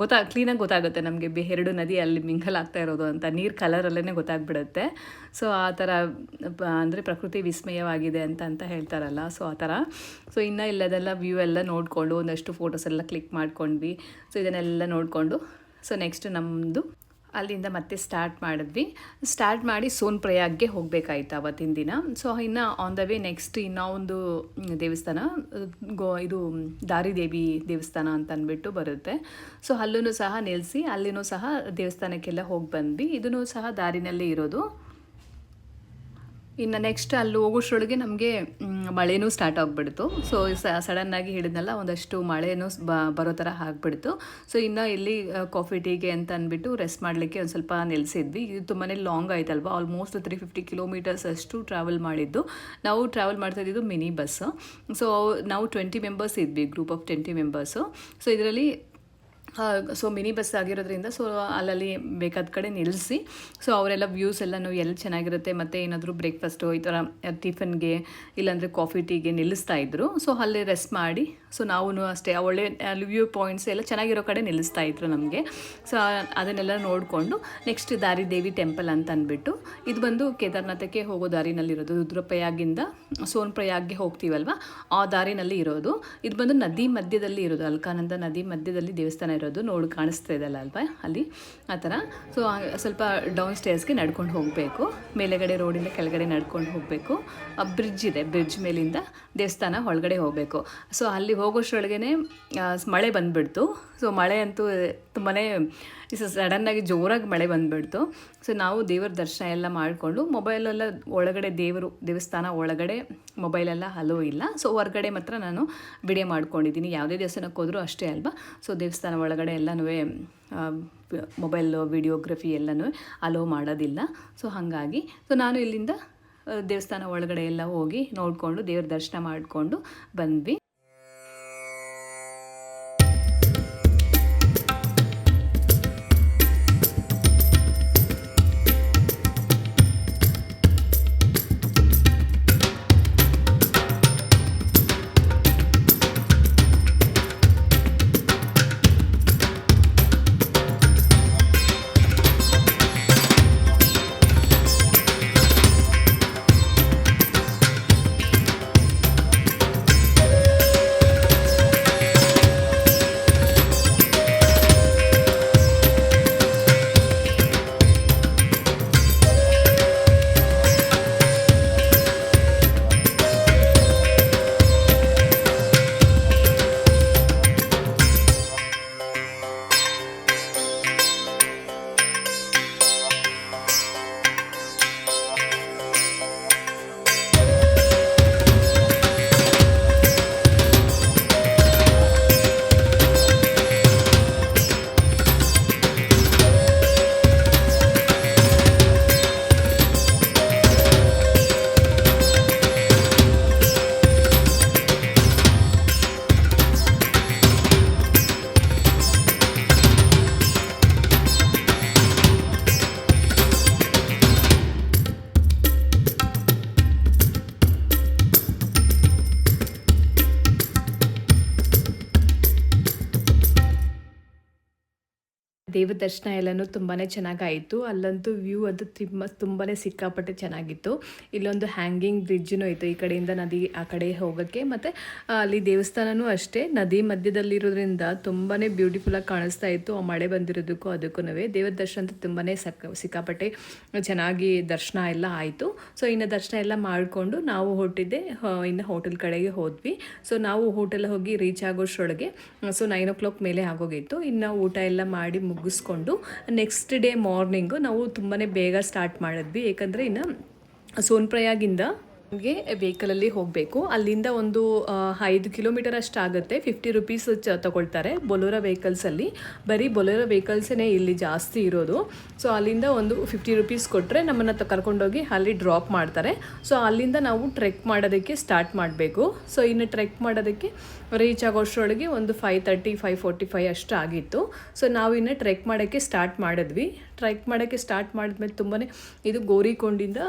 ಕ್ಲೀನಾಗಿ ಗೊತ್ತಾಗುತ್ತೆ ನಮಗೆ 2 ನದಿ ಅಲ್ಲಿ ಮಿಂಗಲ್ ಆಗ್ತಾ ಇರೋದು ಅಂತ. ನೀರು ಕಲರಲ್ಲೇ ಗೊತ್ತಾಗ್ಬಿಡುತ್ತೆ. ಸೊ ಆ ಥರ ಅಂದರೆ ಪ್ರಕೃತಿ ವಿಸ್ಮಯವಾಗಿದೆ ಅಂತ ಹೇಳ್ತಾರಲ್ಲ, ಸೊ ಆ ಥರ. ಸೊ ಇನ್ನು ಇಲ್ಲದೆಲ್ಲ ವ್ಯೂ ಎಲ್ಲ ನೋಡಿಕೊಂಡು ಒಂದಷ್ಟು ಫೋಟೋಸ್ ಎಲ್ಲ ಕ್ಲಿಕ್ ಮಾಡ್ಕೊಂಡ್ವಿ. ಸೊ ಇದನ್ನೆಲ್ಲ ನೋಡಿಕೊಂಡು ಸೊ ನೆಕ್ಸ್ಟ್ ನಮ್ಮದು ಅಲ್ಲಿಂದ ಮತ್ತೆ ಸ್ಟಾರ್ಟ್ ಮಾಡಿ ಸೋನ್ ಪ್ರಯಾಗ್ಗೆ ಹೋಗಬೇಕಾಯ್ತು ಅವತ್ತಿನ ದಿನ. ಸೊ ಇನ್ನು ಆನ್ ದ ವೇ ನೆಕ್ಸ್ಟ್ ಇನ್ನೊಂದು ದೇವಸ್ಥಾನ ಇದು ದಾರಿದೇವಿ ದೇವಸ್ಥಾನ ಅಂತ ಅಂದ್ಬಿಟ್ಟು ಬರುತ್ತೆ. ಸೊ ಅಲ್ಲೂ ಸಹ ನಿಲ್ಲಿಸಿ ಅಲ್ಲಿನೂ ಸಹ ದೇವಸ್ಥಾನಕ್ಕೆಲ್ಲ ಹೋಗಿ ಬಂದ್ವಿ. ಇದೂ ಸಹ ದಾರಿನಲ್ಲೇ ಇರೋದು. ಇನ್ನು ನೆಕ್ಸ್ಟ್ ಅಲ್ಲಿ ಹೋಗೋಷ್ಟರೊಳಗೆ ನಮಗೆ ಮಳೆನೂ ಸ್ಟಾರ್ಟ್ ಆಗಿಬಿಡ್ತು. ಸೊ ಸಡನ್ನಾಗಿ ಹೇಳಿದ್ನಲ್ಲ, ಒಂದಷ್ಟು ಮಳೆನೂ ಬರೋ ಥರ ಆಗಿಬಿಡ್ತು. ಸೊ ಇನ್ನು ಇಲ್ಲಿ ಕಾಫಿ ಟೀಗೆ ಅಂತ ಅಂದ್ಬಿಟ್ಟು ರೆಸ್ಟ್ ಮಾಡಲಿಕ್ಕೆ ಒಂದು ಸ್ವಲ್ಪ ನಿಲ್ಲಿಸಿದ್ವಿ. ಇದು ತುಂಬಾ ಲಾಂಗ್ ಆಯ್ತಲ್ವ, ಆಲ್ಮೋಸ್ಟ್ 350 ಕಿಲೋಮೀಟರ್ಸ್ ಅಷ್ಟು ಟ್ರಾವೆಲ್ ಮಾಡಿದ್ದು. ನಾವು ಟ್ರಾವೆಲ್ ಮಾಡ್ತಾ ಇದ್ದಿದ್ದು ಮಿನಿ ಬಸ್ಸು. ಸೊ ನಾವು 20 ಮೆಂಬರ್ಸ್ ಇದ್ವಿ, ಗ್ರೂಪ್ ಆಫ್ 20 ಮೆಂಬರ್ಸು. ಸೊ ಇದರಲ್ಲಿ ಸೊ ಮಿನಿ ಬಸ್ ಆಗಿರೋದ್ರಿಂದ ಸೊ ಅಲ್ಲಲ್ಲಿ ಬೇಕಾದ ಕಡೆ ನಿಲ್ಲಿಸಿ ಸೊ ಅವರೆಲ್ಲ ವ್ಯೂಸ್ ಎಲ್ಲನೂ ಎಲ್ಲಿ ಚೆನ್ನಾಗಿರುತ್ತೆ ಮತ್ತು ಏನಾದರೂ ಬ್ರೇಕ್ಫಾಸ್ಟು ಈ ಥರ ಟಿಫನ್ಗೆ ಇಲ್ಲಾಂದರೆ ಕಾಫಿ ಟೀಗೆ ನಿಲ್ಲಿಸ್ತಾ ಇದ್ರು. ಸೊ ಅಲ್ಲಿ ರೆಸ್ಟ್ ಮಾಡಿ ಸೊ ನಾವು ಅಷ್ಟೇ ಒಳ್ಳೆ ಅಲ್ಲಿ ವ್ಯೂ ಪಾಯಿಂಟ್ಸ್ ಎಲ್ಲ ಚೆನ್ನಾಗಿರೋ ಕಡೆ ನಿಲ್ಲಿಸ್ತಾ ಇದ್ರು ನಮಗೆ. ಸೊ ಅದನ್ನೆಲ್ಲ ನೋಡಿಕೊಂಡು ನೆಕ್ಸ್ಟ್ ದಾರಿದೇವಿ ಟೆಂಪಲ್ ಅಂತ ಅಂದ್ಬಿಟ್ಟು, ಇದು ಬಂದು ಕೇದಾರ್ನಾಥಕ್ಕೆ ಹೋಗೋ ದಾರಿನಲ್ಲಿರೋದು. ರುದ್ರಪ್ರಯಾಗಿಂದ ಸೋನ್ ಪ್ರಯಾಗ್ಗೆ ಹೋಗ್ತೀವಲ್ವ, ಆ ದಾರಿನಲ್ಲಿ ಇರೋದು. ಇದು ಬಂದು ನದಿ ಮಧ್ಯದಲ್ಲಿ ಇರೋದು, ಅಲ್ಕಾನಂದ ನದಿ ಮಧ್ಯದಲ್ಲಿ ದೇವಸ್ಥಾನ ಇರೋದು. ಕಾಣಿಸ್ತಾ ಇದೆಲ್ಲ ಅಲ್ವಾ ಅಲ್ಲಿ, ಆ ಥರ. ಸೊ ಸ್ವಲ್ಪ ಡೌನ್ ಸ್ಟೇರ್ಸ್ಗೆ ನಡ್ಕೊಂಡು ಹೋಗಬೇಕು, ಮೇಲೆಗಡೆ ರೋಡಿಂದ ಕೆಳಗಡೆ ನಡ್ಕೊಂಡು ಹೋಗಬೇಕು. ಬ್ರಿಡ್ಜ್ ಇದೆ, ಬ್ರಿಡ್ಜ್ ಮೇಲಿಂದ ದೇವಸ್ಥಾನ ಒಳಗಡೆ ಹೋಗಬೇಕು. ಸೊ ಅಲ್ಲಿ ಹೋಗೋಷ್ಟರೊಳಗೆ ಮಳೆ ಬಂದುಬಿಡ್ತು. ಸೊ ಮಳೆ ಅಂತೂ ತುಂಬಾ ಸಡನ್ನಾಗಿ ಜೋರಾಗಿ ಮಳೆ ಬಂದುಬಿಡ್ತು. ಸೊ ನಾವು ದೇವರ ದರ್ಶನ ಎಲ್ಲ ಮಾಡಿಕೊಂಡು ಮೊಬೈಲೆಲ್ಲ ಒಳಗಡೆ ದೇವಸ್ಥಾನ ಒಳಗಡೆ ಮೊಬೈಲೆಲ್ಲ ಅಲೋ ಇಲ್ಲ. ಸೊ ಹೊರಗಡೆ ಮಾತ್ರ ನಾನು ವಿಡಿಯೋ ಮಾಡ್ಕೊಂಡಿದ್ದೀನಿ. ಯಾವುದೇ ದೇವಸ್ಥಾನಕ್ಕೆ ಹೋದರೂ ಅಷ್ಟೇ ಅಲ್ವಾ. ಸೊ ದೇವಸ್ಥಾನ ಒಳಗಡೆ ಎಲ್ಲನೂ ಮೊಬೈಲ್ ವಿಡಿಯೋಗ್ರಫಿ ಎಲ್ಲನೂ ಅಲೋ ಮಾಡೋದಿಲ್ಲ. ಸೊ ಹಾಗಾಗಿ ಸೊ ನಾನು ಇಲ್ಲಿಂದ ದೇವಸ್ಥಾನ ಒಳಗಡೆ ಎಲ್ಲ ಹೋಗಿ ನೋಡಿಕೊಂಡು ದೇವ್ರ ದರ್ಶನ ಮಾಡಿಕೊಂಡು ಬಂದ್ವಿ. ದೇವ್ರ ದರ್ಶನ ಎಲ್ಲನೂ ತುಂಬಾ ಚೆನ್ನಾಗಾಯಿತು. ಅಲ್ಲಂತೂ ವ್ಯೂ ಅದು ತುಂಬಾ ಸಿಕ್ಕಾಪಟ್ಟೆ ಚೆನ್ನಾಗಿತ್ತು. ಇಲ್ಲೊಂದು ಹ್ಯಾಂಗಿಂಗ್ ಬ್ರಿಡ್ಜೂ ಇತ್ತು, ಈ ಕಡೆಯಿಂದ ನದಿ ಆ ಕಡೆ ಹೋಗೋಕ್ಕೆ. ಮತ್ತು ಅಲ್ಲಿ ದೇವಸ್ಥಾನವೂ ಅಷ್ಟೇ ನದಿ ಮಧ್ಯದಲ್ಲಿರೋದ್ರಿಂದ ತುಂಬಾ ಬ್ಯೂಟಿಫುಲ್ಲಾಗಿ ಕಾಣಿಸ್ತಾ ಇತ್ತು. ಆ ಮಳೆ ಬಂದಿರೋದಕ್ಕೂ ಅದಕ್ಕೂ ದೇವ್ರ ದರ್ಶನ ಅಂತೂ ತುಂಬಾ ಸಿಕ್ಕಾಪಟ್ಟೆ ಚೆನ್ನಾಗಿ ದರ್ಶನ ಎಲ್ಲ ಆಯಿತು. ಸೊ ಇನ್ನು ದರ್ಶನ ಎಲ್ಲ ಮಾಡಿಕೊಂಡು ನಾವು ಹೊರಟಿದ್ದೆ ಇನ್ನು ಹೋಟೆಲ್ ಕಡೆಗೆ ಹೋದ್ವಿ. ಸೊ ನಾವು ಹೋಟೆಲ್ ಹೋಗಿ ರೀಚ್ ಆಗೋಷ್ಟರೊಳಗೆ ಸೊ 9 o'clock ಮೇಲೆ ಆಗೋಗಿತ್ತು. ಇನ್ನು ಊಟ ಎಲ್ಲ ಮಾಡಿ ಮುಗಿಸ್ಕೊಂಡು ನೆಕ್ಸ್ಟ್ ಡೇ ಮಾರ್ನಿಂಗು ನಾವು ತುಂಬಾ ಬೇಗ ಸ್ಟಾರ್ಟ್ ಮಾಡಿದ್ವಿ. ಏಕೆಂದರೆ ಇನ್ನು ಸೋನ್ ಪ್ರಯಾಗಿಂದ ನಮಗೆ ವೆಹಿಕಲಲ್ಲಿ ಹೋಗಬೇಕು. ಅಲ್ಲಿಂದ ಒಂದು 5 ಕಿಲೋಮೀಟರ್ ಅಷ್ಟು ಆಗುತ್ತೆ. 50 ರುಪೀಸ್ ತಗೊಳ್ತಾರೆ ಬೊಲೊರೋ ವೆಹಿಕಲ್ಸಲ್ಲಿ. ಬರೀ ಬೊಲೊರೋ ವೆಹಿಕಲ್ಸೇ ಇಲ್ಲಿ ಜಾಸ್ತಿ ಇರೋದು. ಸೊ ಅಲ್ಲಿಂದ ಒಂದು 50 ರುಪೀಸ್ ಕೊಟ್ಟರೆ ನಮ್ಮನ್ನು ಕರ್ಕೊಂಡೋಗಿ ಅಲ್ಲಿ ಡ್ರಾಪ್ ಮಾಡ್ತಾರೆ. ಸೊ ಅಲ್ಲಿಂದ ನಾವು ಟ್ರೆಕ್ ಮಾಡೋದಕ್ಕೆ ಸ್ಟಾರ್ಟ್ ಮಾಡಬೇಕು. ಸೊ ಇನ್ನು ಟ್ರೆಕ್ ಮಾಡೋದಕ್ಕೆ ರೀಚ್ ಆಗೋಷ್ಟರೊಳಗೆ ಒಂದು 5:30 5:45 ಅಷ್ಟು ಆಗಿತ್ತು. ಸೊ ನಾವು ಇನ್ನು ಟ್ರೆಕ್ ಮಾಡೋಕ್ಕೆ ಸ್ಟಾರ್ಟ್ ಮಾಡಿದ್ವಿ. ಟ್ರೆಕ್ ಮಾಡೋಕ್ಕೆ ಸ್ಟಾರ್ಟ್ ಮಾಡಿದ್ಮೇಲೆ ತುಂಬಾ ಇದು ಗೋರಿಕೊಂಡಿಂದ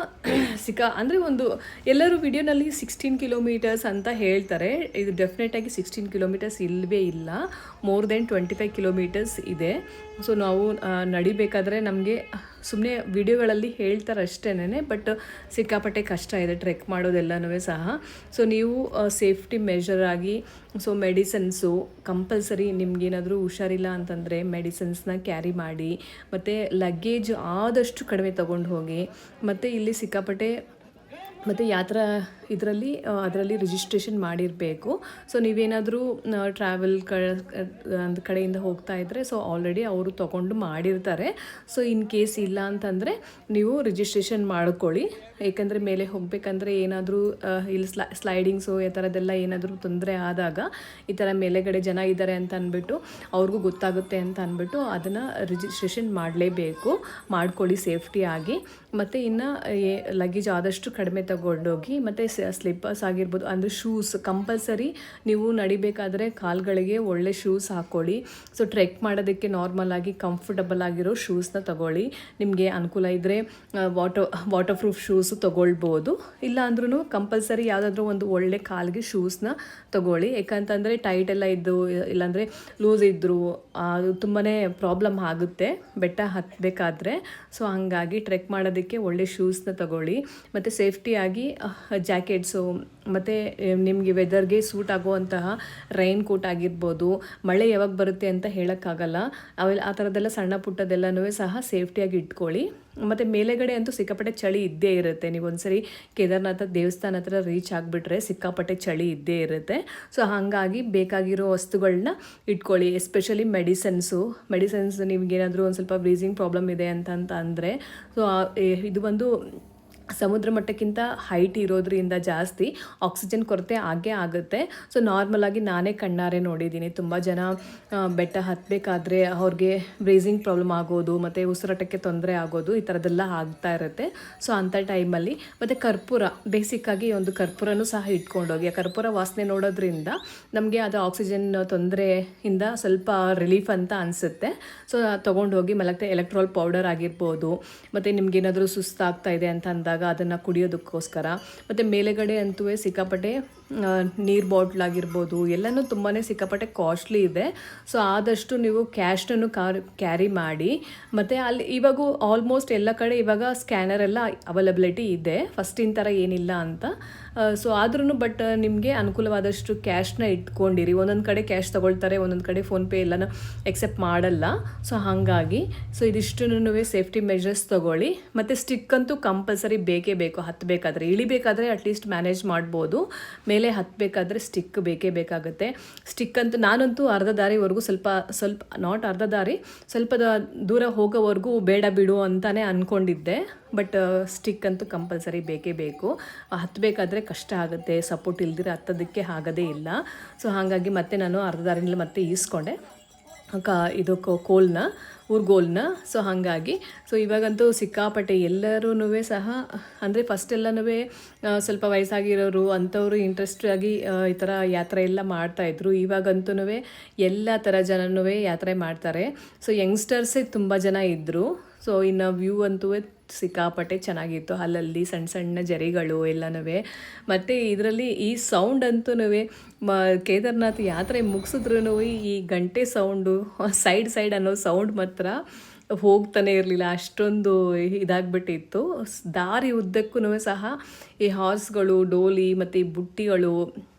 ಅಂದರೆ ಒಂದು ಎಲ್ಲರೂ ವಿಡಿಯೋನಲ್ಲಿ 16 ಕಿಲೋಮೀಟರ್ಸ್ ಅಂತ ಹೇಳ್ತಾರೆ. ಇದು ಡೆಫಿನೆಟಾಗಿ 16 ಕಿಲೋಮೀಟರ್ಸ್ ಇಲ್ಲವೇ ಇಲ್ಲ, ಮೋರ್ ದೆನ್ 25 ಕಿಲೋಮೀಟರ್ಸ್ ಇದೆ. ಸೊ ನಾವು ನಡಿಬೇಕಾದ್ರೆ ನಮಗೆ ಸುಮ್ಮನೆ ವಿಡಿಯೋಗಳಲ್ಲಿ ಹೇಳ್ತಾರೆ ಅಷ್ಟೇನೆ, ಬಟ್ ಸಿಕ್ಕಾಪಟ್ಟೆ ಕಷ್ಟ ಇದೆ ಟ್ರೆಕ್ ಮಾಡೋದೆಲ್ಲನೂ ಸಹ. ಸೊ ನೀವು ಸೇಫ್ಟಿ ಮೆಷರ್ ಆಗಿ ಸೊ ಮೆಡಿಸನ್ಸು ಕಂಪಲ್ಸರಿ, ನಿಮ್ಗೇನಾದರೂ ಹುಷಾರಿಲ್ಲ ಅಂತಂದರೆ ಮೆಡಿಸನ್ಸ್ನ ಕ್ಯಾರಿ ಮಾಡಿ, ಮತ್ತು ಲಗೇಜ್ ಆದಷ್ಟು ಕಡಿಮೆ ತೊಗೊಂಡು ಹೋಗಿ. ಮತ್ತು ಇಲ್ಲಿ ಸಿಕ್ಕಾಪಟ್ಟೆ ಮತ್ತು ಅದರಲ್ಲಿ ರಿಜಿಸ್ಟ್ರೇಷನ್ ಮಾಡಿರಬೇಕು. ಸೊ ನೀವೇನಾದರೂ ಟ್ರಾವೆಲ್ ಕಡೆಯಿಂದ ಹೋಗ್ತಾ ಇದ್ದರೆ ಸೊ ಆಲ್ರೆಡಿ ಅವರು ತೊಗೊಂಡು ಮಾಡಿರ್ತಾರೆ. ಸೊ ಇನ್ ಕೇಸ್ ಇಲ್ಲ ಅಂತಂದರೆ ನೀವು ರಿಜಿಸ್ಟ್ರೇಷನ್ ಮಾಡ್ಕೊಳ್ಳಿ. ಏಕೆಂದರೆ ಮೇಲೆ ಹೋಗಬೇಕಂದ್ರೆ ಏನಾದರೂ ಇಲ್ಲಿ ಸ್ಲೈಡಿಂಗ್ಸು ಈ ಥರದ್ದೆಲ್ಲ ಏನಾದರೂ ತೊಂದರೆ ಆದಾಗ ಈ ಥರ ಮೇಲೆಗಡೆ ಜನ ಇದ್ದಾರೆ ಅಂತ ಅಂದ್ಬಿಟ್ಟು ಅವ್ರಿಗೂ ಗೊತ್ತಾಗುತ್ತೆ ಅಂತ ಅಂದ್ಬಿಟ್ಟು ಅದನ್ನು ರಿಜಿಸ್ಟ್ರೇಷನ್ ಮಾಡಲೇಬೇಕು. ಮಾಡ್ಕೊಳ್ಳಿ ಸೇಫ್ಟಿಯಾಗಿ. ಮತ್ತು ಇನ್ನು ಲಗೇಜ್ ಆದಷ್ಟು ಕಡಿಮೆ ತಗೊಂಡೋಗಿ. ಮತ್ತು ಸ್ಲಿಪ್ಪರ್ಸ್ ಆಗಿರ್ಬೋದು, ಅಂದರೆ ಶೂಸ್ ಕಂಪಲ್ಸರಿ. ನೀವು ನಡಿಬೇಕಾದ್ರೆ ಕಾಲುಗಳಿಗೆ ಒಳ್ಳೆ ಶೂಸ್ ಹಾಕ್ಕೊಳ್ಳಿ. ಸೊ ಟ್ರೆಕ್ ಮಾಡೋದಕ್ಕೆ ನಾರ್ಮಲ್ ಆಗಿ ಕಂಫರ್ಟಬಲ್ ಆಗಿರೋ ಶೂಸ್ನ ತಗೊಳ್ಳಿ. ನಿಮಗೆ ಅನುಕೂಲ ಇದ್ದರೆ ವಾಟರ್ ಪ್ರೂಫ್ ಶೂಸು ತೊಗೊಳ್ಬೋದು. ಇಲ್ಲ ಅಂದ್ರೂ ಕಂಪಲ್ಸರಿ ಯಾವುದಾದ್ರೂ ಒಂದು ಒಳ್ಳೆ ಕಾಲಿಗೆ ಶೂಸ್ನ ತೊಗೊಳ್ಳಿ. ಯಾಕಂತಂದರೆ ಟೈಟ್ ಎಲ್ಲ ಇದ್ದು ಇಲ್ಲಾಂದರೆ ಲೂಸ್ ಇದ್ದರೂ ಅದು ತುಂಬಾ ಪ್ರಾಬ್ಲಮ್ ಆಗುತ್ತೆ ಬೆಟ್ಟ ಹತ್ತಬೇಕಾದ್ರೆ. ಸೊ ಹಾಗಾಗಿ ಟ್ರೆಕ್ ಮಾಡೋದಕ್ಕೆ ಒಳ್ಳೆ ಶೂಸ್ನ ತಗೊಳ್ಳಿ. ಮತ್ತು ಸೇಫ್ಟಿಯಾಗಿ ಜಾಕೆಟ್ಸು, ಮತ್ತು ನಿಮಗೆ ವೆದರ್ಗೆ ಸೂಟ್ ಆಗುವಂತಹ ರೈನ್ ಕೋಟ್ ಆಗಿರ್ಬೋದು. ಮಳೆ ಯಾವಾಗ ಬರುತ್ತೆ ಅಂತ ಹೇಳೋಕ್ಕಾಗಲ್ಲ. ಆ ಥರದ್ದೆಲ್ಲ ಸಣ್ಣ ಪುಟ್ಟದೆಲ್ಲನೂ ಸಹ ಸೇಫ್ಟಿಯಾಗಿ ಇಟ್ಕೊಳ್ಳಿ. ಮತ್ತು ಮೇಲೆಗಡೆ ಅಂತೂ ಸಿಕ್ಕಾಪಟ್ಟೆ ಚಳಿ ಇದ್ದೇ ಇರುತ್ತೆ. ನೀವು ಒಂದ್ಸರಿ ಕೇದಾರನಾಥ ದೇವಸ್ಥಾನ ಹತ್ರ ರೀಚ್ ಆಗಿಬಿಟ್ರೆ ಸಿಕ್ಕಾಪಟ್ಟೆ ಚಳಿ ಇದ್ದೇ ಇರುತ್ತೆ. ಸೊ ಹಾಗಾಗಿ ಬೇಕಾಗಿರೋ ವಸ್ತುಗಳನ್ನ ಇಟ್ಕೊಳ್ಳಿ. ಎಸ್ಪೆಷಲಿ ಮೆಡಿಸನ್ಸ್ ನಿಮಗೇನಾದರೂ ಒಂದು ಸ್ವಲ್ಪ ಬ್ರೀಸಿಂಗ್ ಪ್ರಾಬ್ಲಮ್ ಇದೆ ಅಂತ ಅಂದರೆ ಸೊ ಇದು ಒಂದು ಸಮುದ್ರ ಮಟ್ಟಕ್ಕಿಂತ ಹೈಟ್ ಇರೋದ್ರಿಂದ ಜಾಸ್ತಿ ಆಕ್ಸಿಜನ್ ಕೊರತೆ ಆಗೇ ಆಗುತ್ತೆ. ಸೊ ನಾರ್ಮಲಾಗಿ ನಾನೇ ಕಣ್ಣಾರೆ ನೋಡಿದ್ದೀನಿ ತುಂಬ ಜನ ಬೆಟ್ಟ ಹತ್ತಬೇಕಾದ್ರೆ ಅವ್ರಿಗೆ ಬ್ರೀಸಿಂಗ್ ಪ್ರಾಬ್ಲಮ್ ಆಗೋದು, ಮತ್ತು ಉಸಿರಾಟಕ್ಕೆ ತೊಂದರೆ ಆಗೋದು, ಈ ಥರದ್ದೆಲ್ಲ ಆಗ್ತಾ ಇರುತ್ತೆ. ಸೊ ಅಂಥ ಟೈಮಲ್ಲಿ ಮತ್ತು ಕರ್ಪೂರ, ಬೇಸಿಕ್ಕಾಗಿ ಒಂದು ಕರ್ಪೂರನೂ ಸಹ ಇಟ್ಕೊಂಡೋಗಿ. ಆ ಕರ್ಪೂರ ವಾಸನೆ ನೋಡೋದ್ರಿಂದ ನಮಗೆ ಅದು ಆಕ್ಸಿಜನ್ ತೊಂದರೆಯಿಂದ ಸ್ವಲ್ಪ ರಿಲೀಫ್ ಅಂತ ಅನಿಸುತ್ತೆ. ಸೊ ತೊಗೊಂಡೋಗಿ. ಮತ್ತು ಎಲೆಕ್ಟ್ರಾಲ್ ಪೌಡರ್ ಆಗಿರ್ಬೋದು. ಮತ್ತು ನಿಮ್ಗೇನಾದರೂ ಸುಸ್ತಾಗ್ತಾ ಇದೆ ಅಂತ ಅಂದಾಗ ಅದನ್ನು ಕುಡಿಯೋದಕ್ಕೋಸ್ಕರ. ಮತ್ತು ಮೇಲೆಗಡೆ ಅಂತೂ ಸಿಕ್ಕಾಪಟ್ಟೆ ನೀರು ಬಾಟ್ಲ್ ಆಗಿರ್ಬೋದು ಎಲ್ಲನೂ ತುಂಬಾ ಸಿಕ್ಕಾಪಟ್ಟೆ ಕಾಸ್ಟ್ಲಿ ಇದೆ. ಸೊ ಆದಷ್ಟು ನೀವು ಕ್ಯಾಶ್ನೂ ಕ್ಯಾರಿ ಮಾಡಿ. ಮತ್ತು ಅಲ್ಲಿ ಇವಾಗ ಆಲ್ಮೋಸ್ಟ್ ಎಲ್ಲ ಕಡೆ ಇವಾಗ ಸ್ಕ್ಯಾನರ್ ಎಲ್ಲ ಅವೈಲಬಿಲಿಟಿ ಇದೆ, ಫಸ್ಟಿನ ಥರ ಏನಿಲ್ಲ ಅಂತ. ಸೊ ಆದ್ರೂ ಬಟ್ ನಿಮಗೆ ಅನುಕೂಲವಾದಷ್ಟು ಕ್ಯಾಶ್ನ ಇಟ್ಕೊಂಡಿರಿ. ಒಂದೊಂದು ಕಡೆ ಕ್ಯಾಶ್ ತೊಗೊಳ್ತಾರೆ, ಒಂದೊಂದು ಕಡೆ ಫೋನ್ಪೇ ಎಲ್ಲನೂ ಎಕ್ಸೆಪ್ಟ್ ಮಾಡಲ್ಲ. ಸೊ ಹಾಗಾಗಿ ಇದಿಷ್ಟನ್ನು ಸೇಫ್ಟಿ ಮೆಷರ್ಸ್ ತೊಗೊಳ್ಳಿ. ಮತ್ತು ಸ್ಟಿಕ್ ಅಂತೂ ಕಂಪಲ್ಸರಿ ಬೇಕೇ ಬೇಕು. ಹತ್ತಬೇಕಾದ್ರೆ, ಇಳಿಬೇಕಾದ್ರೆ ಅಟ್ಲೀಸ್ಟ್ ಮ್ಯಾನೇಜ್ ಮಾಡ್ಬೋದು, ಮೇಲೆ ಹತ್ತಬೇಕಾದ್ರೆ ಸ್ಟಿಕ್ ಬೇಕೇ ಬೇಕಾಗುತ್ತೆ. ಸ್ಟಿಕ್ ಅಂತೂ ನಾನಂತೂ ಅರ್ಧ ದಾರಿವರೆಗೂ ಸ್ವಲ್ಪ ನಾಟ್ ಅರ್ಧ ದಾರಿ, ಸ್ವಲ್ಪ ದೂರ ಹೋಗೋವರೆಗೂ ಬೇಡ ಬಿಡು ಅಂತಲೇ ಅಂದ್ಕೊಂಡಿದ್ದೆ. ಬಟ್ ಸ್ಟಿಕ್ ಅಂತೂ ಕಂಪಲ್ಸರಿ ಬೇಕೇ ಬೇಕು. ಹತ್ತಬೇಕಾದ್ರೆ ಕಷ್ಟ ಆಗುತ್ತೆ, ಸಪೋರ್ಟ್ ಇಲ್ದಿರ ಹತ್ತೋದಕ್ಕೆ ಆಗೋದೇ ಇಲ್ಲ. ಸೊ ಹಾಗಾಗಿ ಮತ್ತೆ ನಾನು ಅರ್ಧ ದಾರಿನಲ್ಲಿ ಮತ್ತೆ ಈಸ್ಕೊಂಡೆ ಇದು ಊರ್ಗೋಲ್ನ. ಸೊ ಹಾಗಾಗಿ ಇವಾಗಂತೂ ಸಿಕ್ಕಾಪಟ್ಟೆ ಎಲ್ಲರೂ ಸಹ, ಅಂದರೆ ಫಸ್ಟ್ ಎಲ್ಲನೂ ಸ್ವಲ್ಪ ವಯಸ್ಸಾಗಿರೋರು ಅಂಥವ್ರು ಇಂಟ್ರೆಸ್ಟಾಗಿ ಈ ಥರ ಯಾತ್ರೆ ಎಲ್ಲ ಮಾಡ್ತಾಯಿದ್ರು. ಇವಾಗಂತೂ ಎಲ್ಲ ಥರ ಜನನೂ ಯಾತ್ರೆ ಮಾಡ್ತಾರೆ. ಸೊ ಯಂಗ್ಸ್ಟರ್ಸೇ ತುಂಬ ಜನ ಇದ್ದರು. ಸೊ ಇನ್ನು ವ್ಯೂ ಅಂತೂ ಸಿಕ್ಕಾಪಟ್ಟೆ ಚೆನ್ನಾಗಿತ್ತು. ಅಲ್ಲಲ್ಲಿ ಸಣ್ಣ ಸಣ್ಣ ಜರಿಗಳು ಎಲ್ಲನೂ. ಮತ್ತು ಇದರಲ್ಲಿ ಈ ಸೌಂಡ್ ಅಂತೂ ಕೇದಾರ್ನಾಥ್ ಯಾತ್ರೆ ಮುಗಿಸಿದ್ರೂ ಈ ಗಂಟೆ ಸೌಂಡು, ಸೈಡ್ ಅನ್ನೋ ಸೌಂಡ್ ಮಾತ್ರ ಹೋಗ್ತಾನೆ ಇರಲಿಲ್ಲ, ಅಷ್ಟೊಂದು ಇದಾಗ್ಬಿಟ್ಟಿತ್ತು. ದಾರಿ ಉದ್ದಕ್ಕೂ ಸಹ ಈ ಹಾರ್ಸ್ಗಳು, ಡೋಲಿ ಮತ್ತು ಈ ಬುಟ್ಟಿಗಳು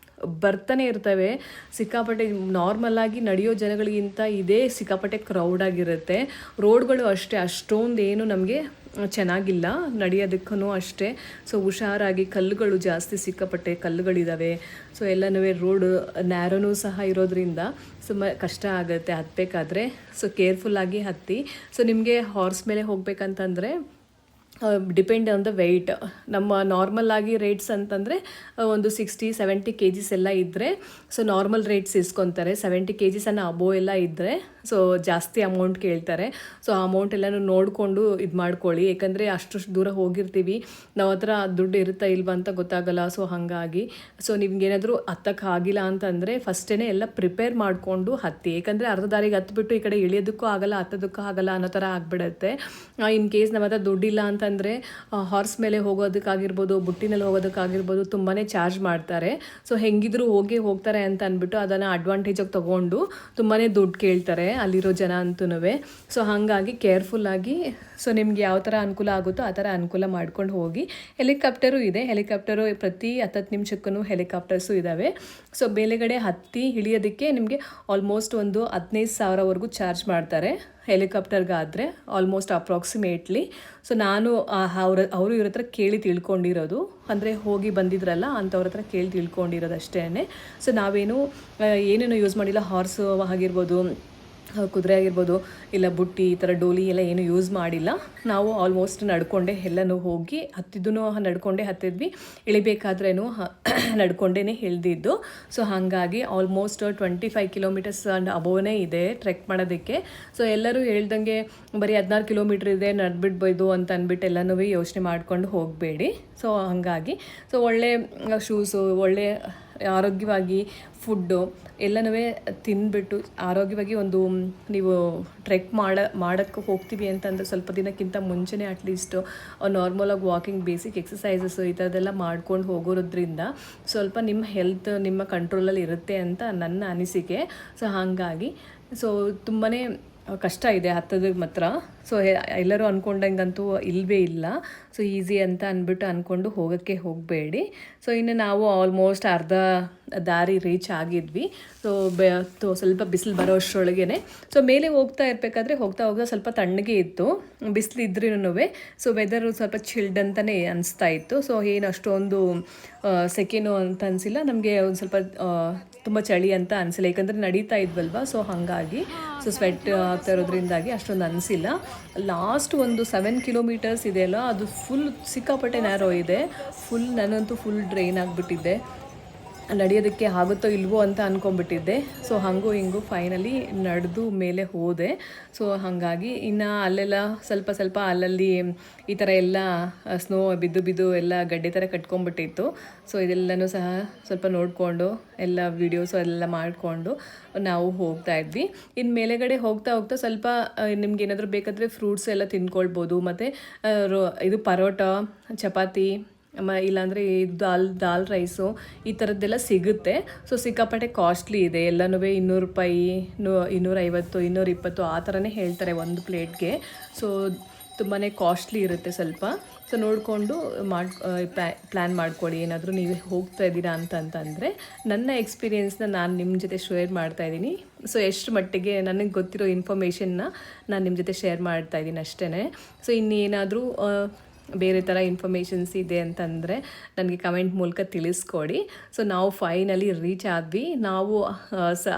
ಬರ್ತಾನೆ ಇರ್ತವೆ. ಸಿಕ್ಕಾಪಟ್ಟೆ ನಾರ್ಮಲಾಗಿ ನಡೆಯೋ ಜನಗಳಿಗಿಂತ ಇದೇ ಸಿಕ್ಕಾಪಟ್ಟೆ ಕ್ರೌಡಾಗಿರುತ್ತೆ. ರೋಡ್ಗಳು ಅಷ್ಟೊಂದು ಏನು ನಮಗೆ ಚೆನ್ನಾಗಿಲ್ಲ, ನಡೆಯೋದಕ್ಕೂ ಅಷ್ಟೇ. ಸೊ ಹುಷಾರಾಗಿ, ಕಲ್ಲುಗಳು ಜಾಸ್ತಿ ಸಿಕ್ಕಾಪಟ್ಟೆ ಕಲ್ಲುಗಳಿದ್ದಾವೆ. ಸೊ ಎಲ್ಲನೂ ರೋಡು ನ್ಯಾರೋನೂ ಸಹ ಇರೋದ್ರಿಂದ ಕಷ್ಟ ಆಗುತ್ತೆ ಹತ್ತಬೇಕಾದ್ರೆ. ಸೊ ಕೇರ್ಫುಲ್ಲಾಗಿ ಹತ್ತಿ. ಸೊ ನಿಮಗೆ ಹಾರ್ಸ್ ಮೇಲೆ ಹೋಗ್ಬೇಕಂತಂದರೆ ಡಿಪೆಂಡ್ ಆನ್ ದ ವೆಯ್ಟ್. ನಮ್ಮ ನಾರ್ಮಲ್ ಆಗಿ ರೇಟ್ಸ್ ಅಂತಂದರೆ ಒಂದು 60-70 KGs ಎಲ್ಲ ಇದ್ದರೆ ಸೊ ನಾರ್ಮಲ್ ರೇಟ್ಸ್ ಇಸ್ಕೊತಾರೆ. 70 KGs ಅಬೋ ಎಲ್ಲ ಇದ್ದರೆ ಸೊ ಜಾಸ್ತಿ ಅಮೌಂಟ್ ಕೇಳ್ತಾರೆ. ಸೊ ಆ ಅಮೌಂಟ್ ಎಲ್ಲನೂ ನೋಡಿಕೊಂಡು ಇದು ಮಾಡ್ಕೊಳ್ಳಿ, ಯಾಕಂದರೆ ಅಷ್ಟು ದೂರ ಹೋಗಿರ್ತೀವಿ, ನಾವು ಹತ್ರ ದುಡ್ಡು ಇರುತ್ತಾ ಇಲ್ವಾ ಅಂತ ಗೊತ್ತಾಗಲ್ಲ. ಸೊ ಹಾಗಾಗಿ ಸೊ ನಿಮ್ಗೇನಾದರೂ ಹತ್ತಕ್ಕೆ ಆಗಿಲ್ಲ ಅಂತಂದರೆ ಫಸ್ಟೇ ಎಲ್ಲ ಪ್ರಿಪೇರ್ ಮಾಡಿಕೊಂಡು ಹತ್ತಿ, ಯಾಕಂದರೆ ಅರ್ಧ ದಾರಿಗೆ ಹತ್ಬಿಟ್ಟು ಈ ಕಡೆ ಇಳಿಯೋದಕ್ಕೂ ಆಗಲ್ಲ ಹತ್ತೋದಕ್ಕೂ ಆಗಲ್ಲ ಅನ್ನೋ ಥರ ಆಗಿಬಿಡುತ್ತೆ. ಇನ್ ಕೇಸ್ ನಮ್ಮ ಹತ್ರ ದುಡ್ಡಿಲ್ಲ ಅಂತಂದರೆ ಹಾರ್ಸ್ ಮೇಲೆ ಹೋಗೋದಕ್ಕಾಗಿರ್ಬೋದು, ಬುಟ್ಟಿನಲ್ಲಿ ಹೋಗೋದಕ್ಕಾಗಿರ್ಬೋದು ತುಂಬಾ ಚಾರ್ಜ್ ಮಾಡ್ತಾರೆ. ಸೊ ಹೆಂಗಿದ್ರು ಹೋಗ್ತಾರೆ ಅಂತ ಅಂದ್ಬಿಟ್ಟು ಅದನ್ನು ಅಡ್ವಾಂಟೇಜಾಗಿ ತೊಗೊಂಡು ತುಂಬಾ ದುಡ್ಡು ಕೇಳ್ತಾರೆ ಅಲ್ಲಿರೋ ಜನ ಅಂತೂ. ಸೊ ಹಾಗಾಗಿ ಕೇರ್ಫುಲ್ಲಾಗಿ ಸೊ ನಿಮ್ಗೆ ಯಾವ ಥರ ಅನುಕೂಲ ಆಗುತ್ತೋ ಆ ಥರ ಅನುಕೂಲ ಮಾಡ್ಕೊಂಡು ಹೋಗಿ. ಹೆಲಿಕಾಪ್ಟರು ಇದೆ, ಹೆಲಿಕಾಪ್ಟರು ಪ್ರತಿ 10 ನಿಮಿಷಕ್ಕೂ ಹೆಲಿಕಾಪ್ಟರ್ಸು ಇದ್ದಾವೆ. ಸೊ ಮೇಲೆಗಡೆ ಹತ್ತಿ ಇಳಿಯೋದಕ್ಕೆ ನಿಮಗೆ ಆಲ್ಮೋಸ್ಟ್ ಒಂದು 15,000ವರೆಗೂ ಚಾರ್ಜ್ ಮಾಡ್ತಾರೆ ಹೆಲಿಕಾಪ್ಟರ್ಗಾದರೆ, ಆಲ್ಮೋಸ್ಟ್ ಅಪ್ರಾಕ್ಸಿಮೇಟ್ಲಿ. ಸೊ ನಾನು ಅವರು ಇವ್ರ ಹತ್ರ ಕೇಳಿ ತಿಳ್ಕೊಂಡಿರೋದು, ಅಂದರೆ ಹೋಗಿ ಬಂದಿದ್ರಲ್ಲ ಅಂಥವ್ರ ಹತ್ರ ಕೇಳಿ ತಿಳ್ಕೊಂಡಿರೋದು ಅಷ್ಟೇ. ಸೊ ನಾವೇನು ಏನೇನು ಯೂಸ್ ಮಾಡಿಲ್ಲ, ಹಾರ್ಸು ಆಗಿರ್ಬೋದು, ಕುದುರೆ ಆಗಿರ್ಬೋದು, ಇಲ್ಲ ಬುಟ್ಟಿ ಈ ಥರ ಡೋಲಿ ಎಲ್ಲ ಏನು ಯೂಸ್ ಮಾಡಿಲ್ಲ. ನಾವು ಆಲ್ಮೋಸ್ಟ್ ನಡ್ಕೊಂಡೆ ಎಲ್ಲನೂ ಹೋಗಿ ಹತ್ತಿದ್ದೂ ನಡ್ಕೊಂಡೇ ಹತ್ತಿದ್ವಿ, ಇಳಿಬೇಕಾದ್ರೂ ನಡ್ಕೊಂಡೇ ಇಳಿದಿದ್ದು. ಸೊ ಹಾಗಾಗಿ ಆಲ್ಮೋಸ್ಟ್ 25 ಕಿಲೋಮೀಟರ್ಸ್ ಆ್ಯಂಡ್ ಅಬೋನೇ ಇದೆ ಟ್ರೆಕ್ ಮಾಡೋದಕ್ಕೆ. ಸೊ ಎಲ್ಲರೂ ಹೇಳ್ದಂಗೆ ಬರೀ 16 ಕಿಲೋಮೀಟ್ರ್ ಇದೆ ನಡೆದ್ಬಿಡ್ಬೋದು ಅಂತ ಅಂದ್ಬಿಟ್ಟು ಎಲ್ಲನೂ ಯೋಚನೆ ಮಾಡ್ಕೊಂಡು ಹೋಗಬೇಡಿ. ಸೊ ಹಾಗಾಗಿ ಸೊ ಒಳ್ಳೆ ಶೂಸು, ಒಳ್ಳೆ ಆರೋಗ್ಯವಾಗಿ ಫುಡ್ಡು ಎಲ್ಲನೂ ತಿಂದ್ಬಿಟ್ಟು ಆರೋಗ್ಯವಾಗಿ ಒಂದು ನೀವು ಟ್ರೆಕ್ ಮಾಡೋಕ್ಕೆ ಹೋಗ್ತೀವಿ ಅಂತಂದರೆ ಸ್ವಲ್ಪ ದಿನಕ್ಕಿಂತ ಮುಂಚೆನೇ ಅಟ್ಲೀಸ್ಟು ನಾರ್ಮಲಾಗಿ ವಾಕಿಂಗ್, ಬೇಸಿಕ್ ಎಕ್ಸಸೈಸಸ್ಸು ಈ ಥರದ್ದೆಲ್ಲ ಮಾಡ್ಕೊಂಡು ಹೋಗೋದ್ರಿಂದ ಸ್ವಲ್ಪ ನಿಮ್ಮ ಹೆಲ್ತ್ ನಿಮ್ಮ ಕಂಟ್ರೋಲಲ್ಲಿ ಇರುತ್ತೆ ಅಂತ ನನ್ನ ಅನಿಸಿಕೆ. ಸೊ ಹಾಗಾಗಿ ಸೊ ತುಂಬಾ ಕಷ್ಟ ಇದೆ ಹತ್ತೋದಕ್ಕೆ ಮಾತ್ರ. ಸೊ ಎಲ್ಲರೂ ಅಂದ್ಕೊಂಡಂಗಂತೂ ಇಲ್ಲವೇ ಇಲ್ಲ. ಸೊ ಈಸಿ ಅಂತ ಅಂದ್ಬಿಟ್ಟು ಅಂದ್ಕೊಂಡು ಹೋಗಬೇಡಿ. ಸೊ ಇನ್ನು ನಾವು ಆಲ್ಮೋಸ್ಟ್ ಅರ್ಧ ದಾರಿ ರೀಚ್ ಆಗಿದ್ವಿ. ಸೊ ಸ್ವಲ್ಪ ಬಿಸಿಲು ಬರೋ ಅಷ್ಟರೊಳಗೇ ಸೊ ಮೇಲೆ ಹೋಗ್ತಾ ಹೋಗ್ತಾ ಸ್ವಲ್ಪ ತಣ್ಣಗೆ ಇತ್ತು, ಬಿಸಿಲು ಇದ್ರೂ. ಸೊ ವೆದರು ಸ್ವಲ್ಪ ಚಿಲ್ಡ್ ಅಂತಲೇ ಅನಿಸ್ತಾ ಇತ್ತು. ಸೊ ಏನು ಅಷ್ಟೊಂದು ಸೆಕೆನು ಅಂತ ಅನಿಸಿಲ್ಲ ನಮಗೆ, ಒಂದು ಸ್ವಲ್ಪ ತುಂಬ ಚಳಿ ಅಂತ ಅನಿಸಿಲ್ಲ, ಯಾಕಂದರೆ ನಡೀತಾ ಇದ್ವಲ್ವ. ಸೊ ಹಾಗಾಗಿ ಸೊ ಸ್ವೆಟ್ ಆಗ್ತಾ ಇರೋದ್ರಿಂದಾಗಿ ಅಷ್ಟೊಂದು ಅನಿಸಿಲ್ಲ. ಲಾಸ್ಟ್ ಒಂದು 7 ಕಿಲೋಮೀಟರ್ಸ್ ಇದೆಯಲ್ಲ, ಅದು ಫುಲ್ ಸಿಕ್ಕಾಪಟ್ಟೆ ನ್ಯಾರೋ ಇದೆ. ನಾನಂತೂ ಫುಲ್ ಡ್ರೈನ್ ಆಗಿಬಿಟ್ಟಿದ್ದೆ, ನಡೆಯೋದಕ್ಕೆ ಆಗುತ್ತೋ ಇಲ್ವೋ ಅಂತ ಅಂದ್ಕೊಂಡ್ಬಿಟ್ಟಿದ್ದೆ. ಸೊ ಹಾಗೂ ಹಿಂಗೂ ಫೈನಲಿ ನಡೆದು ಮೇಲೆ ಹೋದೆ. ಸೊ ಹಾಗಾಗಿ ಇನ್ನು ಅಲ್ಲೆಲ್ಲ ಸ್ವಲ್ಪ ಅಲ್ಲಲ್ಲಿ ಈ ಥರ ಎಲ್ಲ ಸ್ನೋ ಬಿದ್ದು ಎಲ್ಲ ಗಡ್ಡೆ ಥರ ಕಟ್ಕೊಂಡ್ಬಿಟ್ಟಿತ್ತು. ಸೊ ಇದೆಲ್ಲನೂ ಸಹ ಸ್ವಲ್ಪ ನೋಡಿಕೊಂಡು ಎಲ್ಲ ವೀಡಿಯೋಸು ಎಲ್ಲ ಮಾಡಿಕೊಂಡು ನಾವು ಹೋಗ್ತಾ ಇದ್ವಿ. ಇನ್ನು ಮೇಲೆಗಡೆ ಹೋಗ್ತಾ ಸ್ವಲ್ಪ ನಿಮ್ಗೆ ಏನಾದರೂ ಬೇಕಾದರೆ ಫ್ರೂಟ್ಸ್ ಎಲ್ಲ ತಿನ್ಕೊಳ್ಬೋದು. ಮತ್ತು ಇದು ಪರೋಟ, ಚಪಾತಿ, ಇಲ್ಲಾಂದರೆ ದಾಲ್ ರೈಸು ಈ ಥರದ್ದೆಲ್ಲ ಸಿಗುತ್ತೆ. ಸೊ ಸಿಕ್ಕಾಪಟ್ಟೆ ಕಾಸ್ಟ್ಲಿ ಇದೆ ಎಲ್ಲನೂ. 200 ರೂಪಾಯಿ, 250, 220 ಆ ಥರನೇ ಹೇಳ್ತಾರೆ ಒಂದು ಪ್ಲೇಟ್ಗೆ. ಸೊ ತುಂಬಾ ಕಾಸ್ಟ್ಲಿ ಇರುತ್ತೆ ಸ್ವಲ್ಪ. ಸೊ ನೋಡಿಕೊಂಡು ಪ್ಲ್ಯಾನ್ ಮಾಡ್ಕೊಳ್ಳಿ ಏನಾದರೂ ನೀವು ಹೋಗ್ತಾ ಇದ್ದೀರಾ ಅಂತಂದರೆ. ನನ್ನ ಎಕ್ಸ್ಪೀರಿಯೆನ್ಸ್ನ ನಾನು ನಿಮ್ಮ ಜೊತೆ ಶೇರ್ ಮಾಡ್ತಾಯಿದ್ದೀನಿ. ಸೊ ಎಷ್ಟು ಮಟ್ಟಿಗೆ ನನಗೆ ಗೊತ್ತಿರೋ ಇನ್ಫಾರ್ಮೇಷನ್ನ ನಾನು ನಿಮ್ಮ ಜೊತೆ ಶೇರ್ ಮಾಡ್ತಾಯಿದ್ದೀನಿ ಅಷ್ಟೇ. ಸೊ ಇನ್ನೇನಾದರೂ ಬೇರೆ ಥರ ಇನ್ಫಾರ್ಮೇಷನ್ಸ್ ಇದೆ ಅಂತಂದರೆ ನನಗೆ ಕಮೆಂಟ್ ಮೂಲಕ ತಿಳಿಸ್ಕೊಡಿ. ಸೊ ನಾವು ಫೈನಲಿ ರೀಚ್ ಆದ್ವಿ. ನಾವು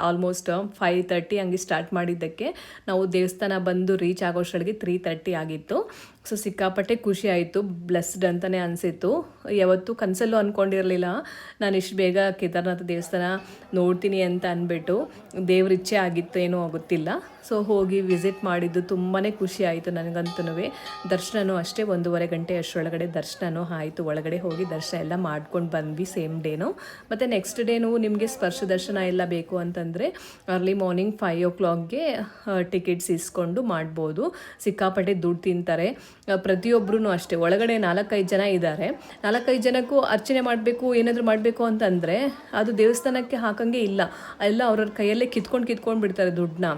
ಆಲ್ಮೋಸ್ಟ್ 5:30 ಹಂಗೆ ಸ್ಟಾರ್ಟ್ ಮಾಡಿದ್ದಕ್ಕೆ ನಾವು ದೇವಸ್ಥಾನ ಬಂದು ರೀಚ್ ಆಗೋಷ್ಟೊಳಗೆ 3:30 ಆಗಿತ್ತು. ಸೊ ಸಿಕ್ಕಾಪಟ್ಟೆ ಖುಷಿ ಆಯಿತು, ಬ್ಲೆಸ್ಡ್ ಅಂತಲೇ ಅನಿಸಿತ್ತು. ಯಾವತ್ತೂ ಕನಸಲ್ಲೂ ಅಂದ್ಕೊಂಡಿರಲಿಲ್ಲ ನಾನು ಇಷ್ಟು ಬೇಗ ಕೇದಾರನಾಥ ದೇವಸ್ಥಾನ ನೋಡ್ತೀನಿ ಅಂತ ಅಂದ್ಬಿಟ್ಟು. ದೇವ್ರ ಇಚ್ಛೆ ಆಗಿತ್ತು ಏನೋ ಗೊತ್ತಿಲ್ಲ. ಸೊ ಹೋಗಿ ವಿಸಿಟ್ ಮಾಡಿದ್ದು ತುಂಬಾ ಖುಷಿ ಆಯಿತು ನನಗಂತೂ. ದರ್ಶನವೂ ಅಷ್ಟೇ 1.5 ಗಂಟೆ ಅಷ್ಟರೊಳಗಡೆ ದರ್ಶನವೂ ಆಯಿತು. ಒಳಗಡೆ ಹೋಗಿ ದರ್ಶನ ಎಲ್ಲ ಮಾಡ್ಕೊಂಡು ಬಂದ್ವಿ ಸೇಮ್ ಡೇನು. ಮತ್ತು ನೆಕ್ಸ್ಟ್ ಡೇನು ನಿಮಗೆ ಸ್ಪರ್ಶ ದರ್ಶನ ಎಲ್ಲ ಬೇಕು ಅಂತಂದರೆ ಅರ್ಲಿ ಮಾರ್ನಿಂಗ್ 5 o'clockಗೆ ಟಿಕೆಟ್ಸ್ ಇಸ್ಕೊಂಡು ಮಾಡ್ಬೋದು. ಸಿಕ್ಕಾಪಟ್ಟೆ ದುಡ್ಡು ತಿಂತಾರೆ ಪ್ರತಿಯೊಬ್ಬರೂ ಅಷ್ಟೇ. ಒಳಗಡೆ 4-5 ಜನ ಇದ್ದಾರೆ. 4-5 ಜನಕ್ಕೂ ಅರ್ಚನೆ ಮಾಡಬೇಕು, ಏನಾದರೂ ಮಾಡಬೇಕು ಅಂತಂದರೆ ಅದು ದೇವಸ್ಥಾನಕ್ಕೆ ಹಾಕಂಗೆ ಇಲ್ಲ, ಎಲ್ಲ ಅವ್ರವ್ರ ಕೈಯಲ್ಲೇ ಕಿತ್ಕೊಂಡು ಬಿಡ್ತಾರೆ ದುಡ್ಡನ್ನ.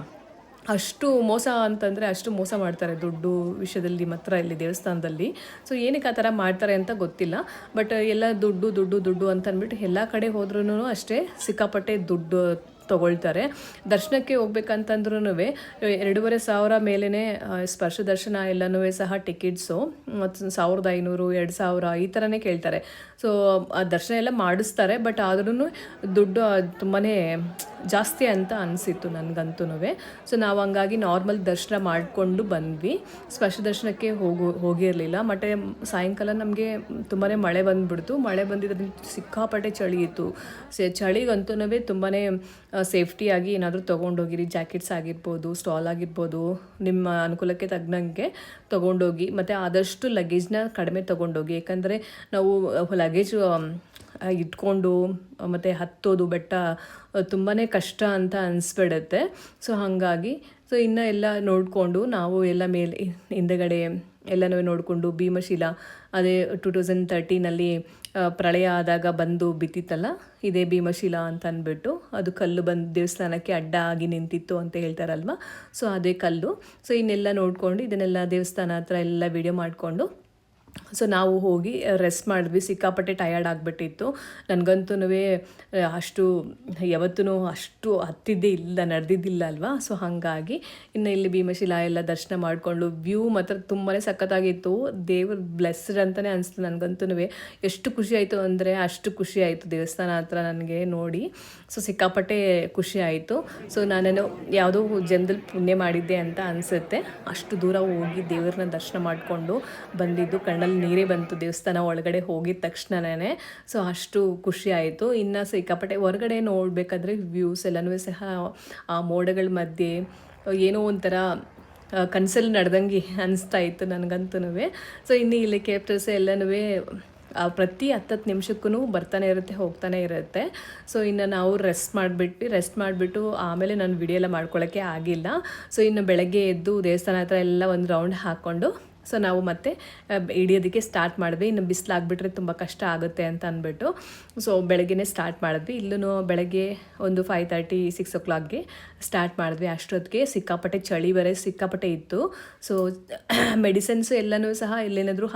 ಅಷ್ಟು ಮೋಸ ಅಂತಂದರೆ ಅಷ್ಟು ಮೋಸ ಮಾಡ್ತಾರೆ ದುಡ್ಡು ವಿಷಯದಲ್ಲಿ ಮಾತ್ರ ಇಲ್ಲಿ ದೇವಸ್ಥಾನದಲ್ಲಿ. ಸೊ ಏನಕ್ಕೆ ಆ ಥರ ಮಾಡ್ತಾರೆ ಅಂತ ಗೊತ್ತಿಲ್ಲ. ಬಟ್ ಎಲ್ಲ ದುಡ್ಡು ಅಂತ ಅಂದ್ಬಿಟ್ಟು ಎಲ್ಲ ಕಡೆ ಹೋದ್ರೂ ಅಷ್ಟೇ ಸಿಕ್ಕಾಪಟ್ಟೆ ದುಡ್ಡು ತೊಗೊಳ್ತಾರೆ. ದರ್ಶನಕ್ಕೆ ಹೋಗ್ಬೇಕಂತಂದ್ರೂ 2,500 ಮೇಲೇ ಸ್ಪರ್ಶ ದರ್ಶನ ಎಲ್ಲನೂ ಸಹ ಟಿಕೆಟ್ಸು 1,500, 2,000 ಈ ಥರನೇ ಕೇಳ್ತಾರೆ. ಸೊ ಆ ದರ್ಶನ ಎಲ್ಲ ಮಾಡಿಸ್ತಾರೆ, ಬಟ್ ಆದ್ರೂ ದುಡ್ಡು ತುಂಬಾ ಜಾಸ್ತಿ ಅಂತ ಅನಿಸಿತ್ತು ನನಗಂತೂ. ಸೊ ನಾವು ಹಂಗಾಗಿ ನಾರ್ಮಲ್ ದರ್ಶನ ಮಾಡಿಕೊಂಡು ಬಂದ್ವಿ. ಸ್ಪರ್ಶ ದರ್ಶನಕ್ಕೆ ಹೋಗಿರಲಿಲ್ಲ. ಮತ್ತು ಸಾಯಂಕಾಲ ನಮಗೆ ತುಂಬಾ ಮಳೆ ಬಂದುಬಿಡ್ತು. ಮಳೆ ಬಂದಿದ್ದರಿಂದ ಸಿಕ್ಕಾಪಟ್ಟೆ ಚಳಿ ಇತ್ತು. ಚಳಿಗಂತೂ ತುಂಬಾ ಸೇಫ್ಟಿಯಾಗಿ ಏನಾದರೂ ತೊಗೊಂಡೋಗಿರಿ. ಜಾಕೆಟ್ಸ್ ಆಗಿರ್ಬೋದು, ಸ್ಟಾಲ್ ಆಗಿರ್ಬೋದು, ನಿಮ್ಮ ಅನುಕೂಲಕ್ಕೆ ತಗ್ನಂಗೆ ತೊಗೊಂಡೋಗಿ. ಮತ್ತು ಆದಷ್ಟು ಲಗೇಜ್ನ ಕಡಿಮೆ ತೊಗೊಂಡೋಗಿ. ಯಾಕಂದರೆ ನಾವು ಲಗೇಜ್ ಇಟ್ಕೊಂಡು ಮತ್ತು ಹತ್ತೋದು ಬೆಟ್ಟ ತುಂಬಾ ಕಷ್ಟ ಅಂತ ಅನಿಸ್ಬಿಡುತ್ತೆ. ಸೊ ಹಾಗಾಗಿ ಇನ್ನು ಎಲ್ಲ ನೋಡಿಕೊಂಡು ನಾವು ಎಲ್ಲ ಮೇಲೆ ಹಿಂದೆಗಡೆ ಎಲ್ಲನೂ ನೋಡಿಕೊಂಡು ಭೀಮಶಿಲಾ ಅದೇ 2013 ಪ್ರಳಯ ಆದಾಗ ಬಂದು ಬಿತ್ತಿತ್ತಲ್ಲ, ಇದೇ ಭೀಮಶಿಲಾ ಅಂತ ಅಂದ್ಬಿಟ್ಟು ಅದು ಕಲ್ಲು ಬಂದು ದೇವಸ್ಥಾನಕ್ಕೆ ಅಡ್ಡ ಆಗಿ ನಿಂತಿತ್ತು ಅಂತ ಹೇಳ್ತಾರಲ್ವ. ಸೊ ಅದೇ ಕಲ್ಲು. ಸೊ ಇನ್ನೆಲ್ಲ ನೋಡಿಕೊಂಡು ಇದನ್ನೆಲ್ಲ ದೇವಸ್ಥಾನ ಹತ್ರ ಎಲ್ಲ ವಿಡಿಯೋ ಮಾಡಿಕೊಂಡು ಸೊ ನಾವು ಹೋಗಿ ರೆಸ್ಟ್ ಮಾಡಿದ್ವಿ. ಸಿಕ್ಕಾಪಟ್ಟೆ ಟಯರ್ಡ್ ಆಗಿಬಿಟ್ಟಿತ್ತು ನನಗಂತೂ. ಅಷ್ಟು ಯಾವತ್ತೂ ಅಷ್ಟು ಹತ್ತಿದ್ದೇ ಇಲ್ಲ, ನಡೆದಿದ್ದಿಲ್ಲ ಅಲ್ವಾ. ಸೊ ಹಾಗಾಗಿ ಇನ್ನು ಇಲ್ಲಿ ಭೀಮಶಿಲಾ ಎಲ್ಲ ದರ್ಶನ ಮಾಡಿಕೊಂಡು ವ್ಯೂ ಮಾತ್ರ ತುಂಬಾ ಸಖತ್ತಾಗಿತ್ತು. ದೇವ್ರ ಬ್ಲೆಸ್ಡ್ ಅಂತಲೇ ಅನಿಸ್ತು ನನಗಂತೂ. ಎಷ್ಟು ಖುಷಿ ಆಯಿತು ಅಂದರೆ ಅಷ್ಟು ಖುಷಿ ಆಯಿತು ದೇವಸ್ಥಾನ ಹತ್ರ ನನಗೆ ನೋಡಿ. ಸೊ ಸಿಕ್ಕಾಪಟ್ಟೆ ಖುಷಿ ಆಯಿತು. ಸೊ ನಾನು ಯಾವುದೋ ಜನ್ದಲ್ಲಿ ಪುಣ್ಯ ಮಾಡಿದ್ದೆ ಅಂತ ಅನಿಸುತ್ತೆ. ಅಷ್ಟು ದೂರ ಹೋಗಿ ದೇವ್ರನ್ನ ದರ್ಶನ ಮಾಡಿಕೊಂಡು ಬಂದಿದ್ದು ಕಣ್ಣಲ್ಲಿ ನೀರೇ ಬಂತು ದೇವಸ್ಥಾನ ಒಳಗಡೆ ಹೋಗಿದ ತಕ್ಷಣನೇ. ಸೊ ಅಷ್ಟು ಖುಷಿ ಆಯಿತು. ಇನ್ನು ಸಿಕ್ಕಾಪಟ್ಟೆ ಹೊರಗಡೆ ನೋಡಬೇಕಾದ್ರೆ ವ್ಯೂಸ್ ಎಲ್ಲನೂ ಸಹ ಆ ಮೋಡಗಳ ಮಧ್ಯೆ ಏನೋ ಒಂಥರ ಕನಸಲ್ಲಿ ನಡೆದಂಗೆ ಅನಿಸ್ತಾ ಇತ್ತು ನನಗಂತೂ. ಸೊ ಇನ್ನು ಇಲ್ಲಿ ಕೇಪ್ಟರ್ಸ್ ಎಲ್ಲನೂ ಪ್ರತಿ 10 ನಿಮಿಷಕ್ಕೂ ಬರ್ತಾನೆ ಇರುತ್ತೆ, ಹೋಗ್ತಾನೆ ಇರುತ್ತೆ. ಸೊ ಇನ್ನು ನಾವು ರೆಸ್ಟ್ ಮಾಡಿಬಿಟ್ಟು ಆಮೇಲೆ ನಾನು ವಿಡಿಯೋ ಎಲ್ಲ ಮಾಡ್ಕೊಳ್ಳೋಕ್ಕೆ ಆಗಿಲ್ಲ. ಸೊ ಇನ್ನು ಬೆಳಗ್ಗೆ ಎದ್ದು ದೇವಸ್ಥಾನ ಹತ್ರ ಎಲ್ಲ ಒಂದು ರೌಂಡ್ ಹಾಕ್ಕೊಂಡು ಸೊ ನಾವು ಮತ್ತೆ ಹಿಡಿಯೋದಕ್ಕೆ ಸ್ಟಾರ್ಟ್ ಮಾಡಿದ್ವಿ. ಇನ್ನು ಬಿಸಿಲಾಗ್ಬಿಟ್ರೆ ತುಂಬ ಕಷ್ಟ ಆಗುತ್ತೆ ಅಂತ ಅಂದ್ಬಿಟ್ಟು ಸೊ ಬೆಳಗ್ಗೆನೇ ಸ್ಟಾರ್ಟ್ ಮಾಡಿದ್ವಿ. ಇಲ್ಲೂ ಬೆಳಗ್ಗೆ ಒಂದು 5:30, 6 o'clockಗೆ ಸ್ಟಾರ್ಟ್ ಮಾಡಿದ್ವಿ. ಅಷ್ಟೊತ್ತಿಗೆ ಸಿಕ್ಕಾಪಟ್ಟೆ ಚಳಿ ಬೇರೆ ಸಿಕ್ಕಾಪಟ್ಟೆ ಇತ್ತು. ಸೊ ಮೆಡಿಸಿನ್ಸು ಎಲ್ಲನೂ ಸಹ ಎಲ್ಲೇನಾದರೂ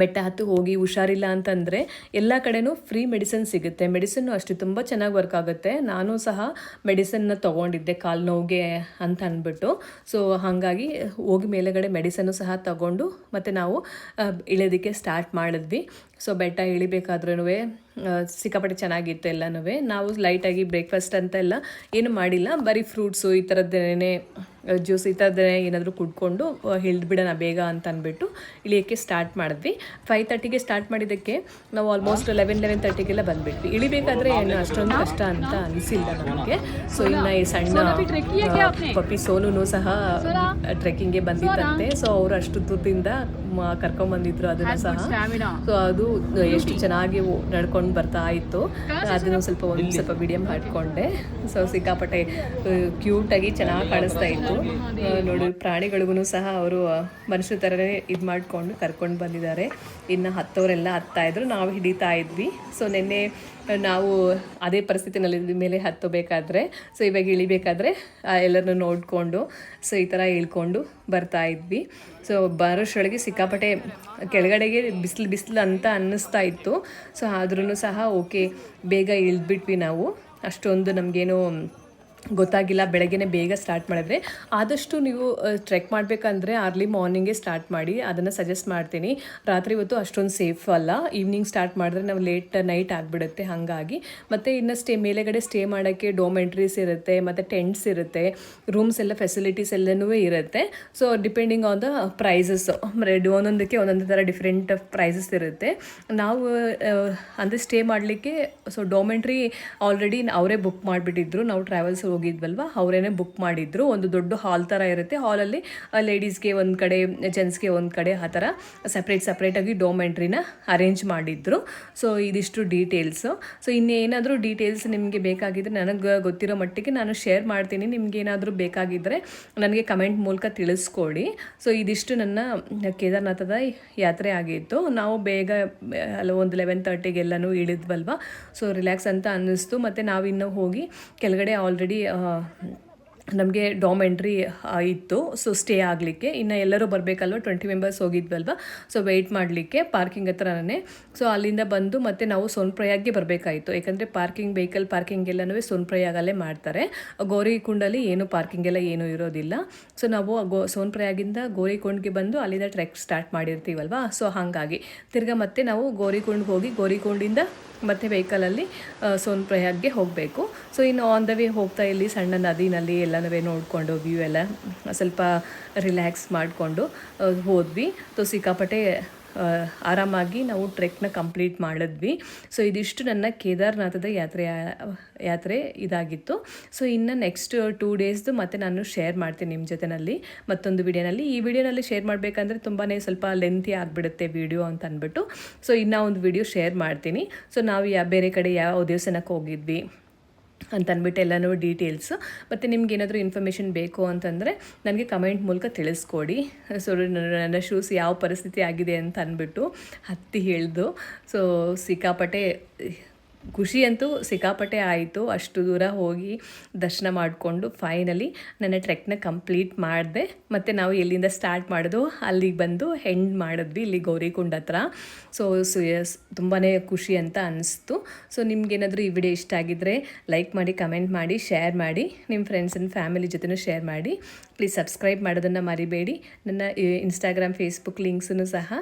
ಬೆಟ್ಟ ಹತ್ತಿ ಹೋಗಿ ಹುಷಾರಿಲ್ಲ ಅಂತಂದರೆ ಎಲ್ಲ ಕಡೆನೂ ಫ್ರೀ ಮೆಡಿಸಿನ್ ಸಿಗುತ್ತೆ. ಮೆಡಿಸಿನ್ನು ಅಷ್ಟೇ ತುಂಬ ಚೆನ್ನಾಗಿ ವರ್ಕ್ ಆಗುತ್ತೆ. ನಾನು ಸಹ ಮೆಡಿಸನ್ನ ತೊಗೊಂಡಿದ್ದೆ ಕಾಲು ನೋವಿಗೆ ಅಂತ ಅಂದ್ಬಿಟ್ಟು. ಸೊ ಹಾಗಾಗಿ ಹೋಗಿ ಮೇಲೆಗಡೆ ಮೆಡಿಸನ್ನು ಸಹ ತಗೊಂಡು ಮತ್ತು ನಾವು ಇಳಿಯೋದಕ್ಕೆ ಸ್ಟಾರ್ಟ್ ಮಾಡಿದ್ವಿ. ಸೊ ಬೆಟ್ಟ ಇಳಿಬೇಕಾದ್ರೂ ಸಿಕ್ಕಾಪಟ್ಟೆ ಚೆನ್ನಾಗಿತ್ತು ಎಲ್ಲನೂ. ನಾವು ಲೈಟಾಗಿ ಬ್ರೇಕ್ಫಾಸ್ಟ್ ಅಂತ ಎಲ್ಲ ಏನು ಮಾಡಿಲ್ಲ, ಬರೀ ಫ್ರೂಟ್ಸು ಈ ಥರದ್ದೇನೆ ಜ್ಯೂಸ್ ಈ ಥರದ್ದೇ ಏನಾದರೂ ಕುಡ್ಕೊಂಡು ಹಿಡಿದ್ಬಿಡೋಣ ಬೇಗ ಅಂತ ಅಂದ್ಬಿಟ್ಟು ಇಳಿಯೋಕ್ಕೆ ಸ್ಟಾರ್ಟ್ ಮಾಡಿದ್ವಿ. 5:30ಗೆ ಸ್ಟಾರ್ಟ್ ಮಾಡಿದ್ದಕ್ಕೆ ನಾವು ಆಲ್ಮೋಸ್ಟ್ 11:30ಗೆಲ್ಲ ಬಂದುಬಿಟ್ವಿ. ಇಳಿಬೇಕಾದ್ರೆ ಏನು ಅಷ್ಟೊಂದು ಕಷ್ಟ ಅಂತ ಅನಿಸಿಲ್ಲ ನಮಗೆ. ಸೊ ಇನ್ನು ಈ ಸಣ್ಣ ಪಪ್ಪಿ ಸೋನು ಸಹ ಟ್ರೆಕ್ಕಿಂಗ್ಗೆ ಬಂದಿತ್ತಂತೆ. ಸೊ ಅವರು ಅಷ್ಟು ದೂರದಿಂದ ಕರ್ಕೊಂಬಂದಿದ್ರು ಅದನ್ನು ಸಹ. ಸೊ ಅದು ಎಷ್ಟು ಚೆನ್ನಾಗಿ ನಡ್ಕೊಂಡು ಬರ್ತಾ ಇತ್ತು. ಅದನ್ನು ಸ್ವಲ್ಪ ವಿಡಿಯೋ ಮಾಡಿಕೊಂಡೆ. ಸೊ ಸಿಕ್ಕಾಪಟ್ಟೆ ಕ್ಯೂಟಾಗಿ ಚೆನ್ನಾಗಿ ಕಾಣಿಸ್ತಾ ಇತ್ತು ನೋಡಿ. ಪ್ರಾಣಿಗಳಿಗೂ ಸಹ ಅವರು ಮನುಷ್ಯರ ಥರನೇ ಇದು ಮಾಡಿಕೊಂಡು ಕರ್ಕೊಂಡು ಬಂದಿದ್ದಾರೆ. ಇನ್ನು ಹತ್ತವರೆಲ್ಲ ಹತ್ತಾಯಿದ್ರು, ನಾವು ಹಿಡಿತಾ ಇದ್ವಿ. ಸೊ ನಿನ್ನೆ ನಾವು ಅದೇ ಪರಿಸ್ಥಿತಿನಲ್ಲಿ ಮೇಲೆ ಹತ್ತಬೇಕಾದ್ರೆ ಸೊ ಇವಾಗ ಇಳಿಬೇಕಾದ್ರೆ ಎಲ್ಲರನ್ನೂ ನೋಡಿಕೊಂಡು ಸೊ ಈ ಥರ ಇಳ್ಕೊಂಡು ಬರ್ತಾ ಇದ್ವಿ. ಸೊ ಬರೋಷ್ಟೊಳಗೆ ಸಿಕ್ಕಾಪಟ್ಟೆ ಕೆಳಗಡೆಗೆ ಬಿಸಿಲು ಅಂತ ಅನ್ನಿಸ್ತಾ ಇತ್ತು. ಸೊ ಆದ್ರೂ ಸಹ ಓಕೆ ಬೇಗ ಇಳಿದ್ಬಿಟ್ವಿ ನಾವು. ಅಷ್ಟೊಂದು ನಮಗೇನು ಗೊತ್ತಾಗಿಲ್ಲ. ಬೆಳಗ್ಗೆನೇ ಬೇಗ ಸ್ಟಾರ್ಟ್ ಮಾಡಿದ್ರೆ ಆದಷ್ಟು ನೀವು ಟ್ರೆಕ್ ಮಾಡಬೇಕಂದ್ರೆ ಅರ್ಲಿ ಮಾರ್ನಿಂಗೇ ಸ್ಟಾರ್ಟ್ ಮಾಡಿ, ಅದನ್ನು ಸಜೆಸ್ಟ್ ಮಾಡ್ತೀನಿ. ರಾತ್ರಿ ಹೊತ್ತು ಅಷ್ಟೊಂದು ಸೇಫ್ ಅಲ್ಲ. ಈವ್ನಿಂಗ್ ಸ್ಟಾರ್ಟ್ ಮಾಡಿದ್ರೆ ನಾವು ಲೇಟ್ ನೈಟ್ ಆಗಿಬಿಡುತ್ತೆ. ಹಾಗಾಗಿ ಮತ್ತು ಇನ್ನು ಮೇಲೆಗಡೆ ಸ್ಟೇ ಮಾಡೋಕ್ಕೆ ಡೋಮೆಂಟ್ರೀಸ್ ಇರುತ್ತೆ, ಮತ್ತು ಟೆಂಟ್ಸ್ ಇರುತ್ತೆ, ರೂಮ್ಸ್ ಎಲ್ಲ ಫೆಸಿಲಿಟೀಸ್ ಎಲ್ಲನೂ ಇರುತ್ತೆ. So depending on the prices ಒಂದೊಂದಕ್ಕೆ ಒಂದೊಂದು ಥರ ಡಿಫ್ರೆಂಟ್ ಪ್ರೈಸಸ್ ಇರುತ್ತೆ. ನಾವು ಅಂದರೆ ಸ್ಟೇ ಮಾಡಲಿಕ್ಕೆ ಸೊ ಡೋಮೆಂಟ್ರಿ ಆಲ್ರೆಡಿ ಅವರೇ ಬುಕ್ ಮಾಡಿಬಿಟ್ಟಿದ್ರು. ನಾವು ಟ್ರಾವೆಲ್ಸ್ ಹೋಗಿದ್ವಲ್ವ, ಅವರೇನೆ ಬುಕ್ ಮಾಡಿದ್ರು. ಒಂದು ದೊಡ್ಡ ಹಾಲ್ ಥರ ಇರುತ್ತೆ. ಹಾಲಲ್ಲಿ ಲೇಡೀಸ್ಗೆ ಒಂದು ಕಡೆ, ಜೆಂಟ್ಸ್ಗೆ ಒಂದು ಕಡೆ, ಆ ಥರ ಸಪ್ರೇಟಾಗಿ ಡೋಮೆಂಟ್ರಿನ ಅರೇಂಜ್ ಮಾಡಿದ್ರು. ಸೊ ಇದಿಷ್ಟು ಡೀಟೇಲ್ಸು. ಸೊ ಇನ್ನೇನಾದರೂ ಡೀಟೇಲ್ಸ್ ನಿಮಗೆ ಬೇಕಾಗಿದ್ದರೆ ನನಗೆ ಗೊತ್ತಿರೋ ಮಟ್ಟಿಗೆ ನಾನು ಶೇರ್ ಮಾಡ್ತೀನಿ. ನಿಮ್ಗೆ ಏನಾದರೂ ಬೇಕಾಗಿದ್ದರೆ ನನಗೆ ಕಮೆಂಟ್ ಮೂಲಕ ತಿಳಿಸ್ಕೊಡಿ. ಸೊ ಇದಿಷ್ಟು ನನ್ನ ಕೇದಾರನಾಥದ ಯಾತ್ರೆ ಆಗಿತ್ತು. ನಾವು ಬೇಗ ಒಂದು 11:30ಗೆಲ್ಲನೂ ಇಳಿದ್ವಲ್ವ. ಸೊ ರಿಲ್ಯಾಕ್ಸ್ ಅಂತ ಅನ್ನಿಸ್ತು. ಮತ್ತು ನಾವಿನ್ನೂ ಹೋಗಿ ಕೆಳಗಡೆ ಆಲ್ರೆಡಿ ನಮಗೆ ಡಾಮ್ ಎಂಟ್ರಿ ಇತ್ತು. ಸೊ ಸ್ಟೇ ಆಗಲಿಕ್ಕೆ ಇನ್ನು ಎಲ್ಲರೂ ಬರಬೇಕಲ್ವ, 20 ಮೆಂಬರ್ಸ್ ಹೋಗಿದ್ವಲ್ವ. ಸೊ ವೆಯ್ಟ್ ಮಾಡಲಿಕ್ಕೆ ಪಾರ್ಕಿಂಗ್ ಹತ್ರನೇ. ಸೊ ಅಲ್ಲಿಂದ ಬಂದು ಮತ್ತೆ ನಾವು ಸೋನ್ಪ್ರಯಾಗ್ಗೆ ಬರಬೇಕಾಯಿತು. ಯಾಕಂದರೆ ವೆಹಿಕಲ್ ಪಾರ್ಕಿಂಗ್ ಎಲ್ಲನೂ ಸೋನ್ಪ್ರಯಾಗಲ್ಲೇ ಮಾಡ್ತಾರೆ. ಗೌರಿಕುಂಡಲ್ಲಿ ಏನು ಪಾರ್ಕಿಂಗ್ ಎಲ್ಲ ಏನೂ ಇರೋದಿಲ್ಲ. ಸೊ ನಾವು ಸೋನ್ಪ್ರಯಾಗಿಂದ ಗೌರಿಕುಂಡ್ಗೆ ಬಂದು ಅಲ್ಲಿಂದ ಟ್ರೆಕ್ ಸ್ಟಾರ್ಟ್ ಮಾಡಿರ್ತೀವಲ್ವ. ಸೊ ಹಾಗಾಗಿ ತಿರ್ಗಾ ಮತ್ತೆ ನಾವು ಗೌರಿಕುಂಡ್ಗೆ ಹೋಗಿ ಗೌರಿಕುಂಡಿಂದ ಮತ್ತು ವೆಹಿಕಲಲ್ಲಿ ಸೋನ್ಪ್ರಯಾಗ್ಗೆ ಹೋಗಬೇಕು. ಸೊ ಇನ್ನು ಆನ್ ದ ವೇ ಹೋಗ್ತಾ ಇಲ್ಲಿ ಸಣ್ಣ ನದಿನಲ್ಲಿ ಎಲ್ಲನೂ ನೋಡಿಕೊಂಡು ವ್ಯೂ ಎಲ್ಲ ಸ್ವಲ್ಪ ರಿಲ್ಯಾಕ್ಸ್ ಮಾಡಿಕೊಂಡು ಹೋದ್ವಿ. ಸೊ ಸಿಕ್ಕಾಪಟ್ಟೆ ಆರಾಮಾಗಿ ನಾವು ಟ್ರೆಕ್ನ ಕಂಪ್ಲೀಟ್ ಮಾಡಿದ್ವಿ. ಸೊ ಇದಿಷ್ಟು ನನ್ನ ಕೇದಾರನಾಥದ ಯಾತ್ರೆ ಇದಾಗಿತ್ತು. ಸೊ ಇನ್ನು ನೆಕ್ಸ್ಟ್ 2 ಡೇಸ್ದು ಮತ್ತೆ ನಾನು ಶೇರ್ ಮಾಡ್ತೀನಿ ನಿಮ್ಮ ಜೊತೆಯಲ್ಲಿ ಮತ್ತೊಂದು ವಿಡಿಯೋನಲ್ಲಿ. ಈ ವಿಡಿಯೋನಲ್ಲಿ ಶೇರ್ ಮಾಡಬೇಕಂದ್ರೆ ತುಂಬಾ ಸ್ವಲ್ಪ ಲೆಂತಿ ಆಗಿಬಿಡುತ್ತೆ ವಿಡಿಯೋ ಅಂತ ಅಂದ್ಬಿಟ್ಟು ಸೊ ಇನ್ನೂ ಒಂದು ವಿಡಿಯೋ ಶೇರ್ ಮಾಡ್ತೀನಿ. ಸೊ ನಾವು ಬೇರೆ ಕಡೆ ಯಾವ ದೇವಸ್ಥಾನಕ್ಕೆ ಹೋಗಿದ್ವಿ ಅಂತಂದ್ಬಿಟ್ಟು ಎಲ್ಲನೂ ಡೀಟೇಲ್ಸು ಮತ್ತು ನಿಮ್ಗೇನಾದರೂ ಇನ್ಫಾರ್ಮೇಷನ್ ಬೇಕು ಅಂತಂದರೆ ನನಗೆ ಕಮೆಂಟ್ ಮೂಲಕ ತಿಳಿಸ್ಕೊಡಿ. ಸೊ ನನ್ನ ಶೂಸ್ ಯಾವ ಪರಿಸ್ಥಿತಿ ಆಗಿದೆ ಅಂತ ಅಂದ್ಬಿಟ್ಟು ಹತ್ತಿ ಹೇಳ್ದು. ಸೊ ಸಿಕ್ಕಾಪಟ್ಟೆ ಖುಷಿ ಅಂತೂ ಸಿಕ್ಕಾಪಟ್ಟೆ ಆಯಿತು. ಅಷ್ಟು ದೂರ ಹೋಗಿ ದರ್ಶನ ಮಾಡಿಕೊಂಡು ಫೈನಲಿ ನನ್ನ ಟ್ರೆಕ್ನ ಕಂಪ್ಲೀಟ್ ಮಾಡಿದೆ. ಮತ್ತು ನಾವು ಎಲ್ಲಿಂದ ಸ್ಟಾರ್ಟ್ ಮಾಡೋದು ಅಲ್ಲಿಗೆ ಬಂದು ಎಂಡ್ ಮಾಡಿದ್ವಿ ಇಲ್ಲಿ ಗೌರಿಕುಂಡ್ ಹತ್ರ. ಸೊ ತುಂಬಾ ಖುಷಿ ಅಂತ ಅನಿಸ್ತು. ಸೊ ನಿಮ್ಗೇನಾದರೂ ಈ ವಿಡಿಯೋ ಇಷ್ಟ ಆಗಿದ್ದರೆ ಲೈಕ್ ಮಾಡಿ, ಕಮೆಂಟ್ ಮಾಡಿ, ಶೇರ್ ಮಾಡಿ, ನಿಮ್ಮ ಫ್ರೆಂಡ್ಸ್ ಆ್ಯಂಡ್ ಫ್ಯಾಮಿಲಿ ಜೊತೆನೂ ಶೇರ್ ಮಾಡಿ. ಪ್ಲೀಸ್ ಸಬ್ಸ್ಕ್ರೈಬ್ ಮಾಡೋದನ್ನು ಮರಿಬೇಡಿ. ನನ್ನ ಇನ್ಸ್ಟಾಗ್ರಾಮ್, ಫೇಸ್ಬುಕ್ ಲಿಂಕ್ಸನ್ನು ಸಹ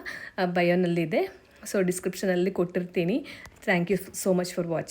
ಬಯೋನಲ್ಲಿದೆ. ಸೊ ಡಿಸ್ಕ್ರಿಪ್ಷನಲ್ಲಿ ಕೊಟ್ಟಿರ್ತೀನಿ. Thank you so much for watching.